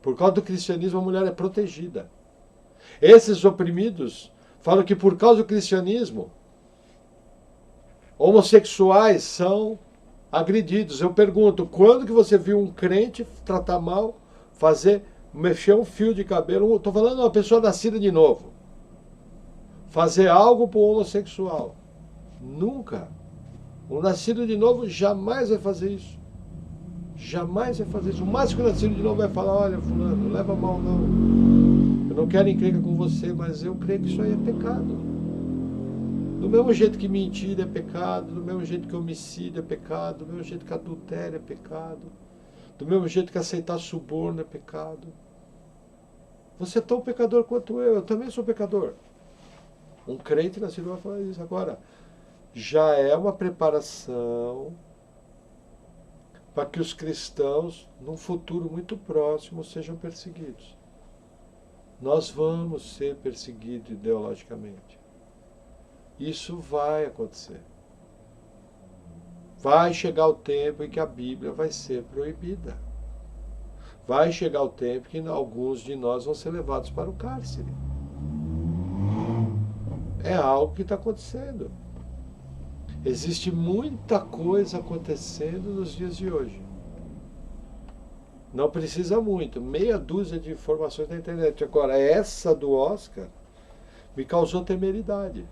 Por causa do cristianismo a mulher é protegida. Esses oprimidos falam que por causa do cristianismo homossexuais são agredidos. Eu pergunto, quando que você viu um crente tratar mal, mexer um fio de cabelo, estou falando de uma pessoa nascida de novo, fazer algo para o homossexual? Nunca. O nascido de novo jamais vai fazer isso. Jamais vai fazer isso. O máximo que o nascido de novo vai falar: olha, fulano, não leva mal não. Eu não quero encrenca com você, mas eu creio que isso aí é pecado. Do mesmo jeito que mentira é pecado, do mesmo jeito que homicídio é pecado, do mesmo jeito que adultério é pecado, do mesmo jeito que aceitar suborno é pecado. Você é tão pecador quanto eu também sou pecador. Um crente nascido vai falar isso. Agora, já é uma preparação para que os cristãos, num futuro muito próximo, sejam perseguidos. Nós vamos ser perseguidos ideologicamente. Isso vai acontecer. Vai chegar o tempo em que a Bíblia vai ser proibida. Vai chegar o tempo que alguns de nós vão ser levados para o cárcere. É algo que está acontecendo. Existe muita coisa acontecendo nos dias de hoje. Não precisa muito, meia dúzia de informações na internet. Agora, essa do Oscar me causou temeridade.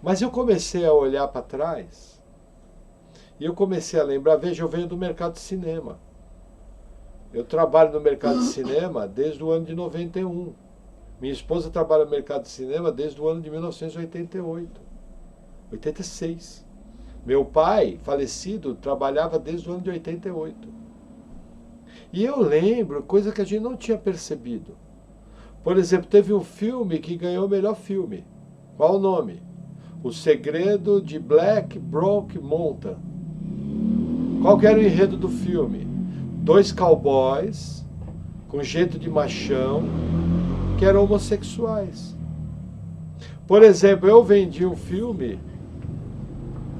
Mas eu comecei a olhar para trás e eu comecei a lembrar, veja, eu venho do mercado de cinema. Eu trabalho no mercado de cinema desde o ano de 91. Minha esposa trabalha no mercado de cinema desde o ano de 1988. 86. Meu pai, falecido, trabalhava desde o ano de 88. E eu lembro coisa que a gente não tinha percebido. Por exemplo, teve um filme que ganhou o melhor filme. Qual o nome? O Segredo de Blackbrook Mountain. Qual que era o enredo do filme? 2 cowboys com jeito de machão que eram homossexuais. Por exemplo, eu vendi um filme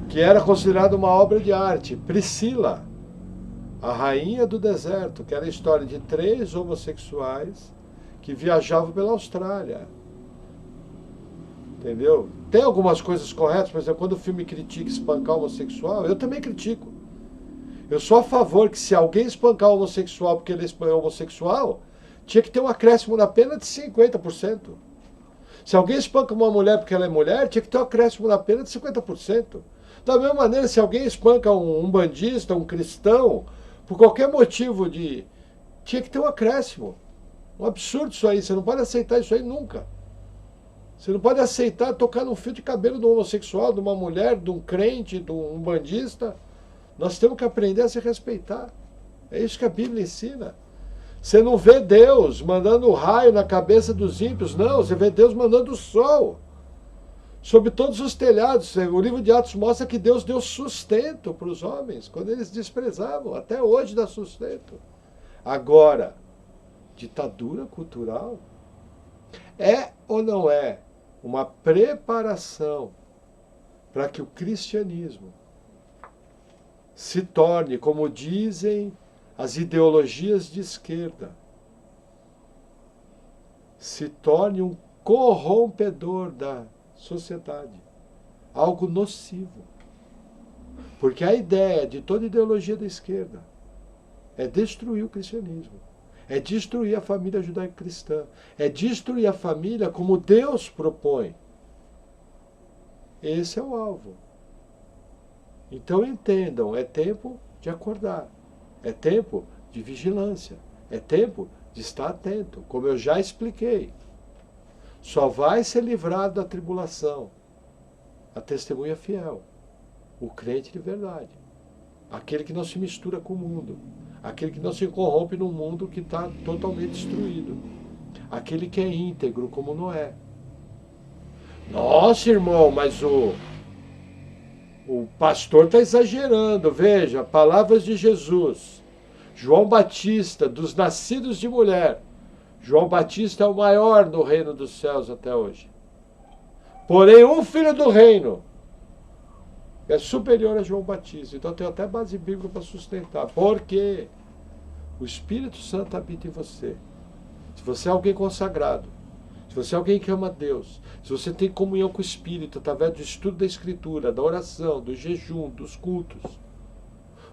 que era considerado uma obra de arte, Priscila, a Rainha do Deserto, que era a história de 3 homossexuais que viajavam pela Austrália. Entendeu? Tem algumas coisas corretas, por exemplo, quando o filme critica espancar o homossexual, eu também critico. Eu sou a favor que se alguém espancar o homossexual porque ele é homossexual, tinha que ter um acréscimo na pena de 50%. Se alguém espanca uma mulher porque ela é mulher, tinha que ter um acréscimo na pena de 50%. Da mesma maneira, se alguém espanca um bandista, um cristão, por qualquer motivo tinha que ter um acréscimo. Um absurdo isso aí, você não pode aceitar isso aí nunca. Você não pode aceitar tocar num fio de cabelo de um homossexual, de uma mulher, de um crente, de um bandista. Nós temos que aprender a se respeitar. É isso que a Bíblia ensina. Você não vê Deus mandando raio na cabeça dos ímpios, não. Você vê Deus mandando o sol sobre todos os telhados. O livro de Atos mostra que Deus deu sustento para os homens, quando eles desprezavam. Até hoje dá sustento. Agora, ditadura cultural é ou não é uma preparação para que o cristianismo se torne, como dizem as ideologias de esquerda, se torne um corrompedor da sociedade. Algo nocivo. Porque a ideia de toda ideologia da esquerda é destruir o cristianismo. É destruir a família judaico-cristã. É destruir a família como Deus propõe. Esse é o alvo. Então entendam, é tempo de acordar. É tempo de vigilância. É tempo de estar atento, como eu já expliquei. Só vai ser livrado da tribulação a testemunha fiel, o crente de verdade, aquele que não se mistura com o mundo, aquele que não se corrompe num mundo que está totalmente destruído, aquele que é íntegro como Noé. Nossa, irmão, mas o pastor está exagerando. Veja, palavras de Jesus. João Batista, dos nascidos de mulher. João Batista é o maior no reino dos céus até hoje. Porém, um filho do reino é superior a João Batista. Então tem até base bíblica para sustentar. Porque o Espírito Santo habita em você. Se você é alguém consagrado, se você é alguém que ama Deus, se você tem comunhão com o Espírito através do estudo da Escritura, da oração, do jejum, dos cultos,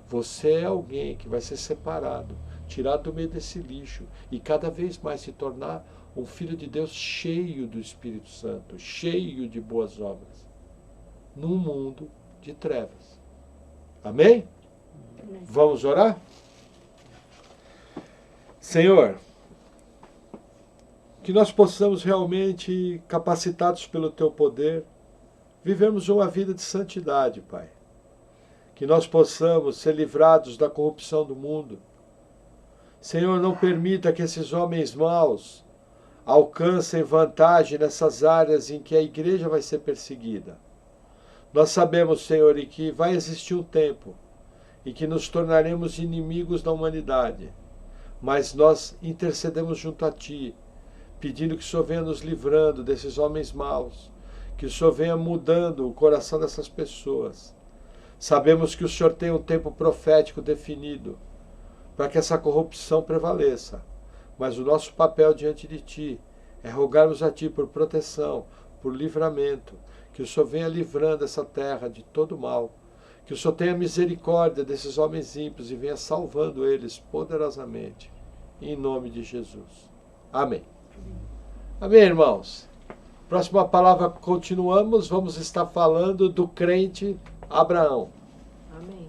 você é alguém que vai ser separado, tirado do meio desse lixo e cada vez mais se tornar um filho de Deus cheio do Espírito Santo, cheio de boas obras, num mundo de trevas. Amém? Amém. Vamos orar? Senhor, que nós possamos realmente, capacitados pelo Teu poder, vivermos uma vida de santidade, Pai. Que nós possamos ser livrados da corrupção do mundo. Senhor, não permita que esses homens maus alcancem vantagem nessas áreas em que a igreja vai ser perseguida. Nós sabemos, Senhor, em que vai existir um tempo em que nos tornaremos inimigos da humanidade, mas nós intercedemos junto a Ti, pedindo que o Senhor venha nos livrando desses homens maus, que o Senhor venha mudando o coração dessas pessoas. Sabemos que o Senhor tem um tempo profético definido para que essa corrupção prevaleça, mas o nosso papel diante de Ti é rogarmos a Ti por proteção, por livramento, que o Senhor venha livrando essa terra de todo mal, que o Senhor tenha misericórdia desses homens ímpios e venha salvando eles poderosamente, em nome de Jesus. Amém. Amém, irmãos? Próxima palavra, continuamos, vamos estar falando do crente Abraão. Amém.